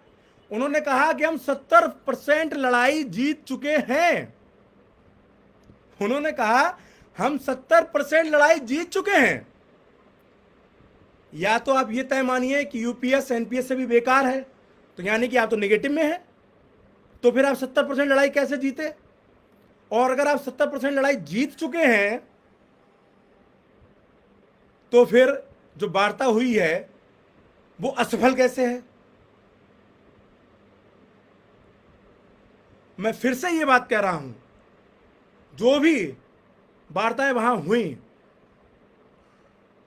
Speaker 1: उन्होंने कहा कि हम 70% लड़ाई जीत चुके हैं। उन्होंने कहा हम 70% लड़ाई जीत चुके हैं। या तो आप ये तय मानिए कि यूपीएस एनपीएस से भी बेकार है, तो यानी कि आप तो नेगेटिव में हैं, तो फिर आप 70% लड़ाई कैसे जीते? और अगर आप 70% लड़ाई जीत चुके हैं तो फिर जो वार्ता हुई है वो असफल कैसे है? मैं फिर से ये बात कह रहा हूं, जो भी वार्ताएं वहां हुई,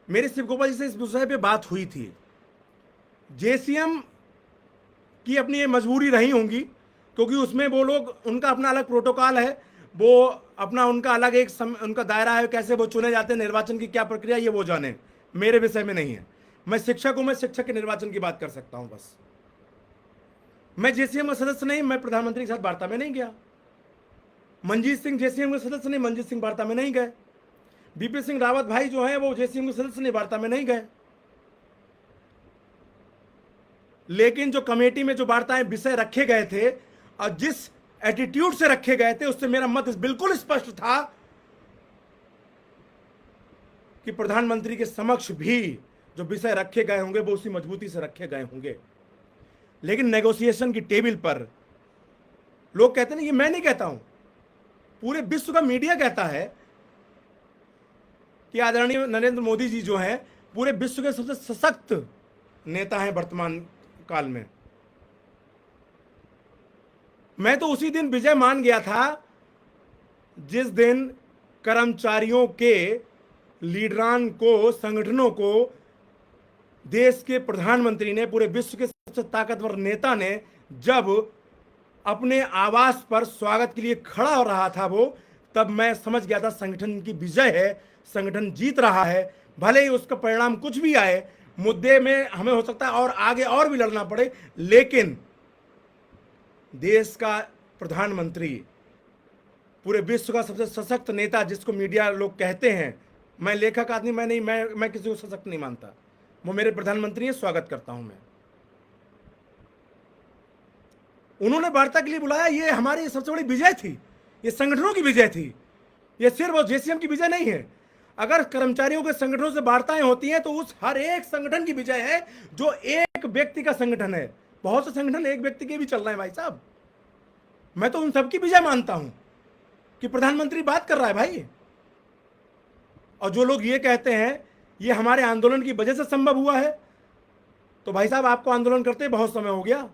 Speaker 1: मेरे शिव गोपाल जी से इस विषय पे बात हुई थी। जेसीएम कि अपनी ये मजबूरी रही होंगी, क्योंकि उसमें वो लोग, उनका अपना अलग प्रोटोकॉल है, वो अपना उनका अलग एक उनका दायरा है, कैसे वो चुने जाते हैं, निर्वाचन की क्या प्रक्रिया, ये वो जाने, मेरे विषय में नहीं है। मैं शिक्षक हूं, मैं शिक्षक के निर्वाचन की बात कर सकता हूं बस। मैं जेसीएम का सदस्य नहीं, मैं प्रधानमंत्री के साथ वार्ता में नहीं गया। मंजीत सिंह जेसीएम के सदस्य नहीं, मंजीत सिंह वार्ता में नहीं गए। बीपी सिंह रावत भाई जो हैं वो जेसीएम के सदस्य नहीं, वार्ता में नहीं गए। लेकिन जो कमेटी में जो वार्ताएं विषय रखे गए थे और जिस एटीट्यूड से रखे गए थे, उससे मेरा मत बिल्कुल स्पष्ट था कि प्रधानमंत्री के समक्ष भी जो विषय रखे गए होंगे वो उसी मजबूती से रखे गए होंगे। लेकिन नेगोशिएशन की टेबल पर लोग कहते हैं, ये मैं नहीं कहता हूं, पूरे विश्व का मीडिया कहता है कि आदरणीय नरेंद्र मोदी जी जो हैं पूरे विश्व के सबसे सशक्त नेता हैं वर्तमान काल में। मैं तो उसी दिन विजय मान गया था जिस दिन कर्मचारियों के लीडरान को, संगठनों को, देश के प्रधानमंत्री ने, पूरे विश्व के सबसे ताकतवर नेता ने जब अपने आवास पर स्वागत के लिए खड़ा हो रहा था वो, तब मैं समझ गया था संगठन की विजय है, संगठन जीत रहा है। भले ही उसका परिणाम कुछ भी आए, मुद्दे में हमें हो सकता है और आगे और भी लड़ना पड़े, लेकिन देश का प्रधानमंत्री, पूरे विश्व का सबसे सशक्त नेता जिसको मीडिया लोग कहते हैं, मैं लेखक आदमी, मैं किसी को सशक्त नहीं मानता, वो मेरे प्रधानमंत्री हैं, स्वागत करता हूं मैं। उन्होंने वार्ता के लिए बुलाया, ये हमारी सबसे बड़ी विजय थी, ये संगठनों की विजय थी, ये सिर्फ जेसीएम की विजय नहीं है। अगर कर्मचारियों के संगठनों से वार्ताएं होती हैं तो उस हर एक संगठन की विजय है जो एक व्यक्ति का संगठन है। बहुत से संगठन एक व्यक्ति के भी चल रहे हैं भाई साहब, मैं तो उन सबकी विजय मानता हूं कि प्रधानमंत्री बात कर रहा है भाई। और जो लोग ये कहते हैं ये हमारे आंदोलन की वजह से संभव हुआ है, तो भाई साहब आपको आंदोलन करते बहुत समय हो गया,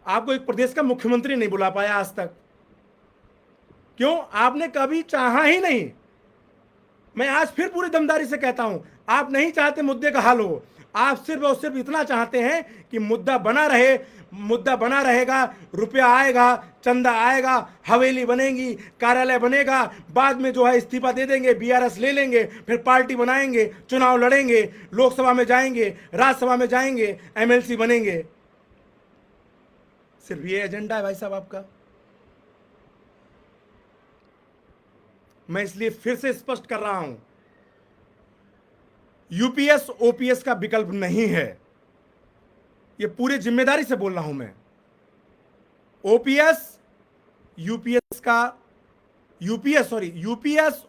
Speaker 1: आपको एक प्रदेश का मुख्यमंत्री नहीं बुला पाया आज तक। क्यों? आपने कभी चाहा ही नहीं। मैं आज फिर पूरी दमदारी से कहता हूं, आप नहीं चाहते मुद्दे का हल हो, आप सिर्फ और सिर्फ इतना चाहते हैं कि मुद्दा बना रहे, मुद्दा बना रहेगा, रुपया आएगा, चंदा आएगा, हवेली बनेगी, कार्यालय बनेगा, बाद में जो है इस्तीफा दे देंगे, बीआरएस ले लेंगे, फिर पार्टी बनाएंगे, चुनाव लड़ेंगे, लोकसभा में जाएंगे, राज्यसभा में जाएंगे, एमएलसी बनेंगे। सिर्फ ये एजेंडा है भाई साहब आपका। मैं इसलिए फिर से स्पष्ट कर रहा हूं, यूपीएस ओपीएस का विकल्प नहीं है, ये पूरी जिम्मेदारी से बोल रहा हूं मैं। यूपीएस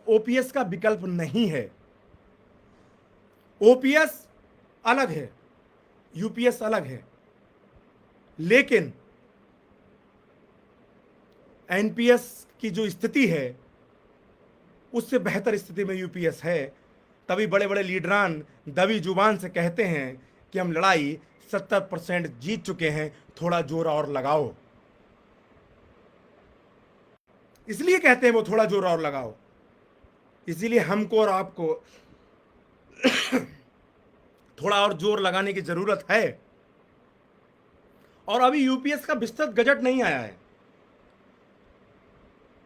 Speaker 1: ओपीएस का विकल्प नहीं है। ओपीएस अलग है, यूपीएस अलग है, लेकिन एनपीएस की जो स्थिति है उससे बेहतर स्थिति में यूपीएस है। तभी बड़े बड़े लीडरान दबी जुबान से कहते हैं कि हम लड़ाई 70% जीत चुके हैं, थोड़ा जोर और लगाओ। इसलिए कहते हैं वो थोड़ा जोर और लगाओ, इसीलिए हमको और आपको थोड़ा और जोर लगाने की जरूरत है। और अभी यूपीएस का विस्तृत गजट नहीं आया है।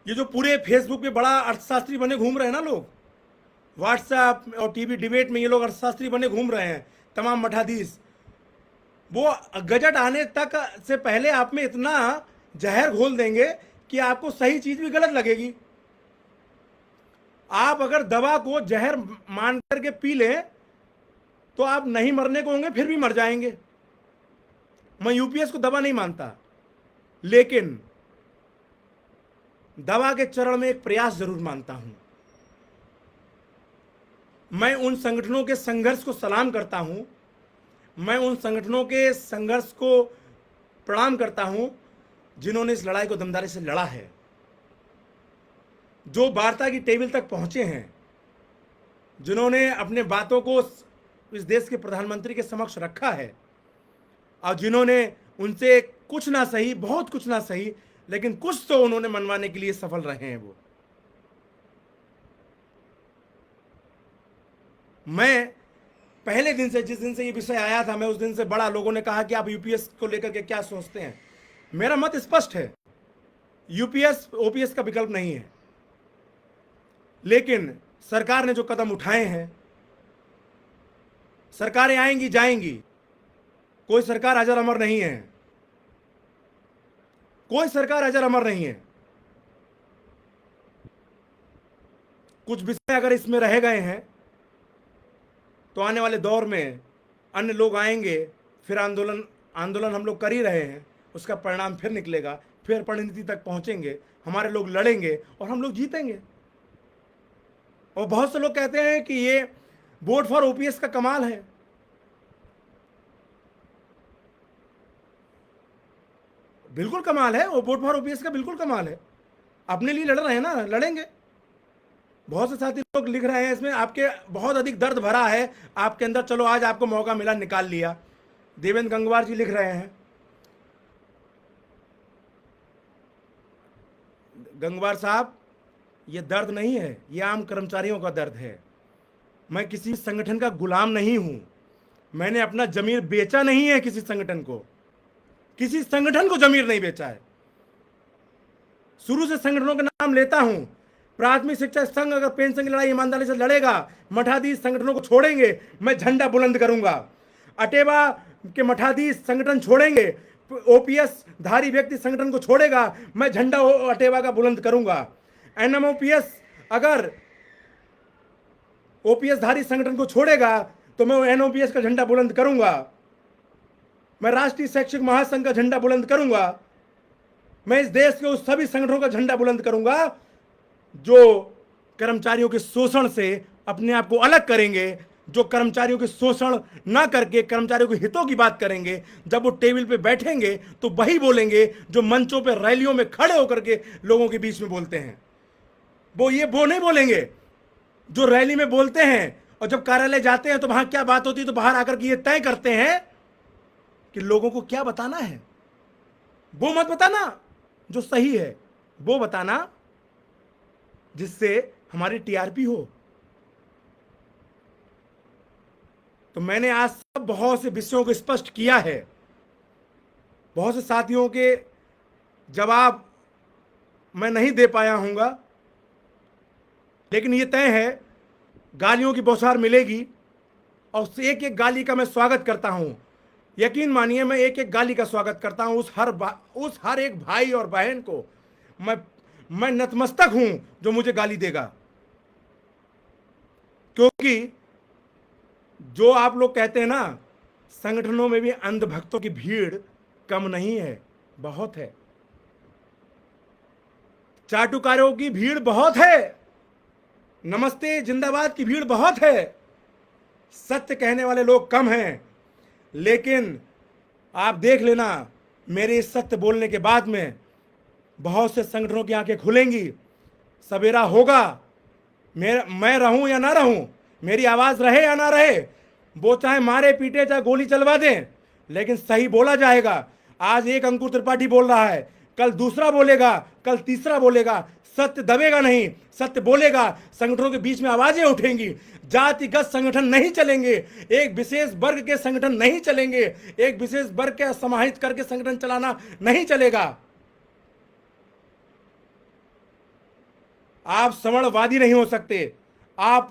Speaker 1: ये जो पूरे फेसबुक पे बड़ा अर्थशास्त्री बने घूम रहे हैं ना लोग, व्हाट्सएप और टीवी डिबेट में ये लोग अर्थशास्त्री बने घूम रहे हैं, तमाम मठाधीश, वो गजट आने तक से पहले आप में इतना जहर घोल देंगे कि आपको सही चीज भी गलत लगेगी। आप अगर दवा को जहर मान करके पी लें तो आप नहीं मरने को होंगे, फिर भी मर जाएंगे। मैं यूपीएस को दवा नहीं मानता, लेकिन दवा के चरण में एक प्रयास जरूर मानता हूं। मैं उन संगठनों के संघर्ष को सलाम करता हूं, मैं उन संगठनों के संघर्ष को प्रणाम करता हूं जिन्होंने इस लड़ाई को दमदारी से लड़ा है, जो वार्ता की टेबल तक पहुंचे हैं, जिन्होंने अपने बातों को इस देश के प्रधानमंत्री के समक्ष रखा है, और जिन्होंने उनसे कुछ ना सही, बहुत कुछ ना सही, लेकिन कुछ तो उन्होंने मनवाने के लिए सफल रहे हैं। वो मैं पहले दिन से, जिस दिन से ये विषय आया था, मैं उस दिन से बड़ा लोगों ने कहा कि आप यूपीएस को लेकर के क्या सोचते हैं। मेरा मत स्पष्ट है, यूपीएस ओपीएस का विकल्प नहीं है, लेकिन सरकार ने जो कदम उठाए हैं, सरकारें आएंगी जाएंगी, कोई सरकार अजर अमर नहीं है, कोई सरकार अजर अमर नहीं है। कुछ विषय अगर इसमें रह गए हैं तो आने वाले दौर में अन्य लोग आएंगे, फिर आंदोलन हम लोग कर ही रहे हैं, उसका परिणाम फिर निकलेगा, फिर परिणति तक पहुंचेंगे, हमारे लोग लड़ेंगे और हम लोग जीतेंगे। और बहुत से लोग कहते हैं कि ये वोट फॉर ओपीएस का कमाल है। बिल्कुल कमाल है, वो वोट फॉर ओपीएस का बिल्कुल कमाल है। अपने लिए लड़ रहे हैं ना, लड़ेंगे। बहुत से साथी लोग लिख रहे हैं इसमें, आपके बहुत अधिक दर्द भरा है आपके अंदर, चलो आज आपको मौका मिला, निकाल लिया। देवेंद्र गंगवार जी लिख रहे हैं, गंगवार साहब, ये दर्द नहीं है, ये आम कर्मचारियों का दर्द है। मैं किसी संगठन का गुलाम नहीं हूं, मैंने अपना जमीर बेचा नहीं है किसी संगठन को, किसी संगठन को जमीर नहीं बेचा है। शुरू से संगठनों का नाम लेता हूं। प्राथमिक शिक्षा संघ अगर पेंशन की लड़ाई ईमानदारी से लड़ेगा, मठाधीश संगठनों को छोड़ेंगे, मैं झंडा बुलंद करूंगा। अटेवा के मठाधीश संगठन छोड़ेंगे, ओपीएस धारी व्यक्ति संगठन को छोड़ेगा, मैं झंडा अटेवा का बुलंद करूंगा। एनएमओपीएस अगर ओपीएस धारी संगठन को छोड़ेगा तो मैं एनओपीएस का झंडा बुलंद करूंगा। मैं राष्ट्रीय शैक्षिक महासंघ का झंडा बुलंद करूंगा। मैं इस देश के उस सभी संगठनों का झंडा बुलंद करूंगा जो कर्मचारियों के शोषण से अपने आप को अलग करेंगे, जो कर्मचारियों के शोषण ना करके कर्मचारियों के हितों की बात करेंगे। जब वो टेबल पे बैठेंगे तो वही बोलेंगे जो मंचों पे रैलियों में खड़े होकर के लोगों के बीच में बोलते हैं। वो नहीं बोलेंगे जो रैली में बोलते हैं, और जब कार्यालय जाते हैं तो वहां क्या बात होती है तो बाहर आकर के ये तय करते हैं कि लोगों को क्या बताना है। वो मत बताना जो सही है, वो बताना जिससे हमारी टीआरपी हो। तो मैंने आज सब बहुत से विषयों को स्पष्ट किया है। बहुत से साथियों के जवाब मैं नहीं दे पाया हूंगा, लेकिन ये तय है गालियों की बौछार मिलेगी और एक एक गाली का मैं स्वागत करता हूं। यकीन मानिए, मैं एक एक गाली का स्वागत करता हूं। उस हर एक भाई और बहन को मैं नतमस्तक हूं जो मुझे गाली देगा, क्योंकि जो आप लोग कहते हैं ना, संगठनों में भी अंधभक्तों की भीड़ कम नहीं है, बहुत है। चाटुकारों की भीड़ बहुत है, नमस्ते जिंदाबाद की भीड़ बहुत है। सत्य कहने वाले लोग कम हैं, लेकिन आप देख लेना, मेरे इस सत्य बोलने के बाद में बहुत से संगठनों की आंखें खुलेंगी, सवेरा होगा। मैं रहूं या ना रहूं, मेरी आवाज रहे या ना रहे, वो चाहे मारे पीटे चाहे गोली चलवा दें, लेकिन सही बोला जाएगा। आज एक अंकुर त्रिपाठी बोल रहा है, कल दूसरा बोलेगा, कल तीसरा बोलेगा। सत्य दबेगा नहीं, सत्य बोलेगा। संगठनों के बीच में आवाजें उठेंगी। जातिगत संगठन नहीं चलेंगे, एक विशेष वर्ग के संगठन नहीं चलेंगे, एक विशेष वर्ग के समाहित करके संगठन चलाना नहीं चलेगा। आप सवर्णवादी नहीं हो सकते, आप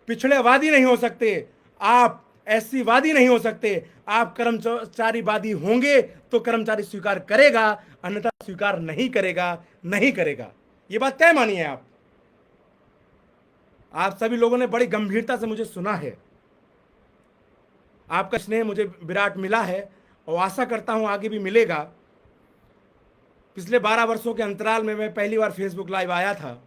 Speaker 1: पिछड़ेवादी नहीं हो सकते, आप एससीवादी नहीं हो सकते। आप कर्मचारीवादी होंगे तो कर्मचारी स्वीकार करेगा, अन्यथा स्वीकार नहीं करेगा। ये बात तय मानिए आप सभी लोगों ने बड़ी गंभीरता से मुझे सुना है। आपका स्नेह मुझे विराट मिला है और आशा करता हूं आगे भी मिलेगा। पिछले 12 वर्षों के अंतराल में मैं पहली बार फेसबुक लाइव आया था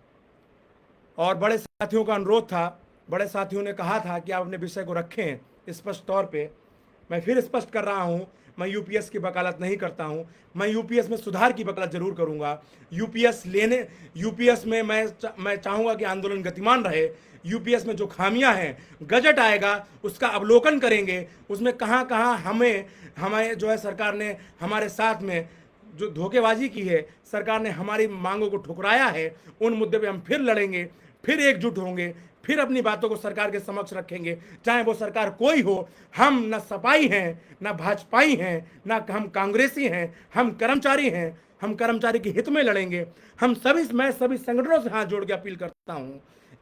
Speaker 1: और बड़े साथियों का अनुरोध था, बड़े साथियों ने कहा था कि आप अपने विषय को रखें स्पष्ट तौर पे। मैं फिर स्पष्ट कर रहा हूं, मैं यूपीएस की वकालत नहीं करता हूं, मैं यूपीएस में सुधार की वकालत जरूर करूंगा। यूपीएस में मैं चाहूंगा कि आंदोलन गतिमान रहे। यूपीएस में जो खामियां हैं, गजट आएगा उसका अवलोकन करेंगे, उसमें कहां कहां हमें जो है सरकार ने हमारे साथ में जो धोखेबाजी की है, सरकार ने हमारी मांगों को ठुकराया है, उन मुद्दे पे हम फिर लड़ेंगे, फिर एकजुट होंगे, फिर अपनी बातों को सरकार के समक्ष रखेंगे, चाहे वो सरकार कोई हो। हम न सपाई हैं, न भाजपाई हैं, न हम कांग्रेसी हैं, हम कर्मचारी हैं। हम कर्मचारी के हित में लड़ेंगे। मैं सभी संगठनों से हाथ जोड़ के अपील करता हूं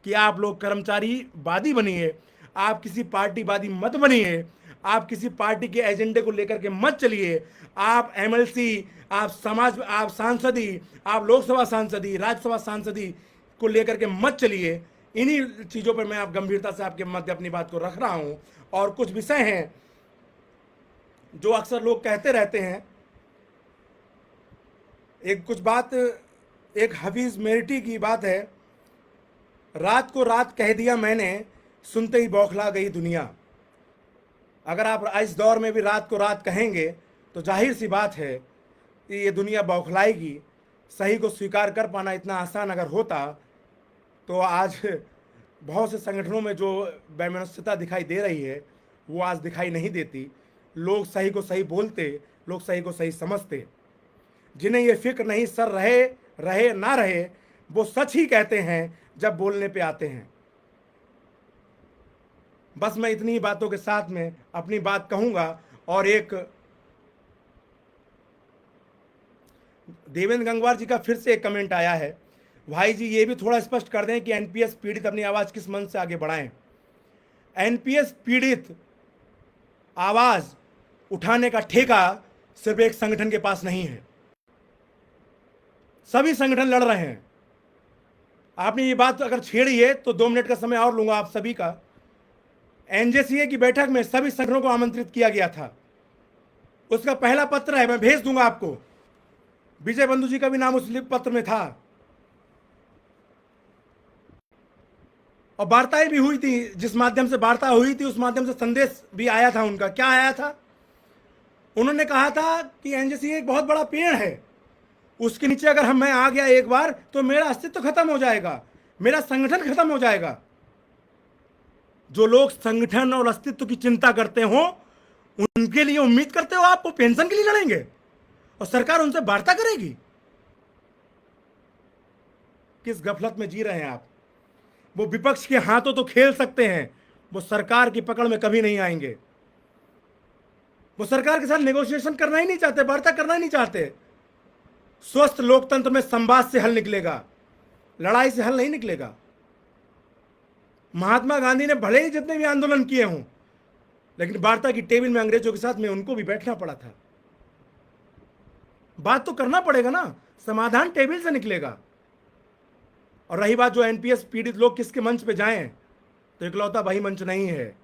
Speaker 1: कि आप लोग कर्मचारीवादी बनिए, आप किसी पार्टीवादी मत बनिए, आप किसी पार्टी के एजेंडे को लेकर के मत चलिए। आप एमएलसी, आप सांसदी, आप लोकसभा सांसदी, राज्यसभा सांसदी को लेकर के मत चलिए। इन्हीं चीज़ों पर मैं आप गंभीरता से आपके मध्य अपनी बात को रख रहा हूं। और कुछ विषय हैं जो अक्सर लोग कहते रहते हैं। एक हफीज मेरिटी की बात है, रात को रात कह दिया मैंने, सुनते ही बौखला गई दुनिया। अगर आप इस दौर में भी रात को रात कहेंगे तो जाहिर सी बात है कि ये दुनिया बौखलाएगी। सही को स्वीकार कर पाना इतना आसान अगर होता तो आज बहुत से संगठनों में जो वैमनस्यता दिखाई दे रही है वो आज दिखाई नहीं देती। लोग सही को सही बोलते, लोग सही को सही समझते। जिन्हें ये फिक्र नहीं सर रहे ना रहे, वो सच ही कहते हैं जब बोलने पे आते हैं। बस मैं इतनी ही बातों के साथ में अपनी बात कहूंगा। और एक देवेंद्र गंगवार जी का फिर से एक कमेंट आया है, भाई जी ये भी थोड़ा स्पष्ट कर दें कि एनपीएस पीड़ित अपनी आवाज किस मंच से आगे बढ़ाएं। एनपीएस पीड़ित आवाज उठाने का ठेका सिर्फ एक संगठन के पास नहीं है, सभी संगठन लड़ रहे हैं। आपने ये बात अगर छेड़ी है तो 2 मिनट का समय और लूंगा आप सभी का। एनजेसीए की बैठक में सभी संगठनों को आमंत्रित किया गया था, उसका पहला पत्र है, मैं भेज दूंगा आपको। विजय बंधु जी का भी नाम उस पत्र में था। और वार्ताएं भी हुई थी, जिस माध्यम से वार्ता हुई थी उस माध्यम से संदेश भी आया था उनका। क्या आया था? उन्होंने कहा था कि एनजेसीए एक बहुत बड़ा पेड़ है, उसके नीचे अगर मैं आ गया एक बार तो मेरा अस्तित्व खत्म हो जाएगा, मेरा संगठन खत्म हो जाएगा। जो लोग संगठन और अस्तित्व की चिंता करते हो उनके लिए उम्मीद करते हो आप वो पेंशन के लिए लड़ेंगे और सरकार उनसे वार्ता करेगी? किस गफलत में जी रहे हैं आप? वो विपक्ष के हाथों तो खेल सकते हैं, वो सरकार की पकड़ में कभी नहीं आएंगे। वो सरकार के साथ नेगोशिएशन करना ही नहीं चाहते, वार्ता करना ही नहीं चाहते। स्वस्थ लोकतंत्र में संवाद से हल निकलेगा, लड़ाई से हल नहीं निकलेगा। महात्मा गांधी ने भले ही जितने भी आंदोलन किए हों, लेकिन वार्ता की टेबल में अंग्रेजों के साथ में उनको भी बैठना पड़ा था। बात तो करना पड़ेगा ना, समाधान टेबल से निकलेगा। और रही बात जो एनपीएस पीड़ित लोग किसके मंच पे जाएं, तो इकलौता वही मंच नहीं है।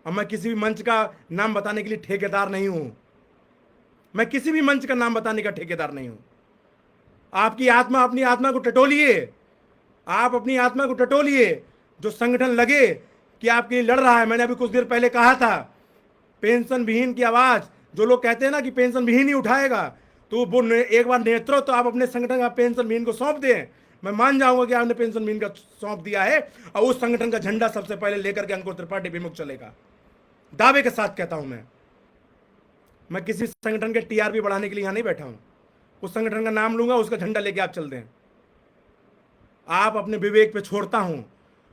Speaker 1: और मैं किसी भी मंच का नाम बताने के लिए ठेकेदार नहीं हूं, मैं किसी भी मंच का नाम बताने का ठेकेदार नहीं हूं। आपकी आत्मा अपनी आत्मा को टटोलिए, आप अपनी आत्मा को टटोलिए। जो संगठन लगे कि आपके लिए लड़ रहा है, मैंने अभी कुछ देर पहले कहा था, पेंशन विहीन की आवाज, जो लोग कहते हैं ना कि पेंशन विहीन ही उठाएगा, तो वो एक बार नेतृत्व तो आप अपने संगठन का पेंशन विहीन को सौंप दें। मैं मान जाऊंगा कि आपने पेंशन विहीन का सौंप दिया है और उस संगठन का झंडा सबसे पहले लेकर के अंकुर त्रिपाठी विमुख चलेगा। दावे के साथ कहता हूं मैं किसी संगठन के टीआरपी बढ़ाने के लिए यहां नहीं बैठा हूं। उस संगठन का नाम लूंगा, उसका झंडा लेके आप चल दें। आप अपने विवेक पे छोड़ता हूं।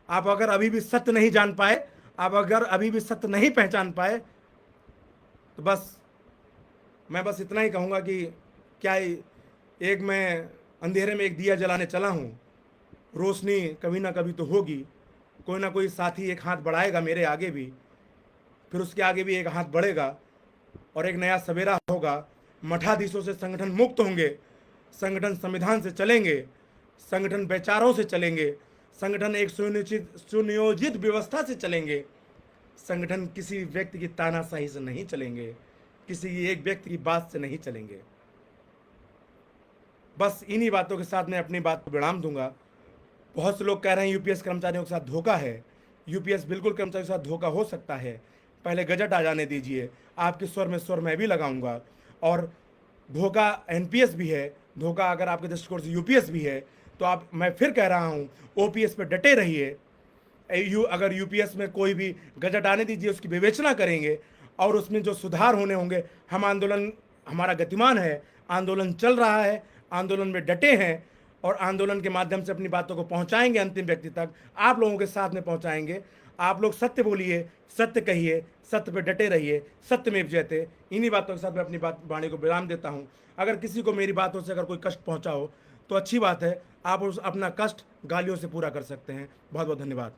Speaker 1: आप अगर अभी भी सत्य नहीं जान पाए, आप अगर अभी भी सत्य नहीं पहचान पाए, तो मैं बस इतना ही कहूंगा कि क्या एक मैं अंधेरे में एक दिया जलाने चला हूं, रोशनी कभी ना कभी तो होगी। कोई ना कोई साथी एक हाथ बढ़ाएगा मेरे आगे भी, फिर उसके आगे भी एक हाथ बढ़ेगा और एक नया सवेरा होगा। मठाधीशों से संगठन मुक्त होंगे, संगठन संविधान से चलेंगे, संगठन विचारों से चलेंगे, संगठन एक सुनियोजित व्यवस्था से चलेंगे। संगठन किसी व्यक्ति की तानाशाही से नहीं चलेंगे, किसी एक व्यक्ति की बात से नहीं चलेंगे। बस इन्हीं बातों के साथ मैं अपनी बात को विराम दूंगा। बहुत से लोग कह रहे हैं यूपीएस कर्मचारियों के साथ धोखा है। यूपीएस बिल्कुल कर्मचारियों के साथ धोखा हो सकता है, पहले गजट आ जाने दीजिए, आपके स्वर में स्वर मैं भी लगाऊंगा। और धोखा एनपीएस भी है, धोखा अगर आपके दृष्टिकोण से यूपीएस भी है, तो मैं फिर कह रहा हूं ओपीएस पे डटे रहिए। अगर यूपीएस में कोई भी गजट आने दीजिए, उसकी विवेचना करेंगे और उसमें जो सुधार होने होंगे। हमारा गतिमान है, आंदोलन चल रहा है, आंदोलन में डटे हैं और आंदोलन के माध्यम से अपनी बातों को पहुंचाएंगे अंतिम व्यक्ति तक, आप लोगों के साथ में पहुंचाएंगे। आप लोग सत्य बोलिए, सत्य कहिए, सत्य पे डटे रहिए, सत्यमेव जयते। इन्हीं बातों के साथ मैं अपनी वाणी को विराम देता हूं। अगर किसी को मेरी बातों से अगर कोई कष्ट पहुंचा हो तो अच्छी बात है, आप उस अपना कष्ट गालियों से पूरा कर सकते हैं। बहुत बहुत धन्यवाद।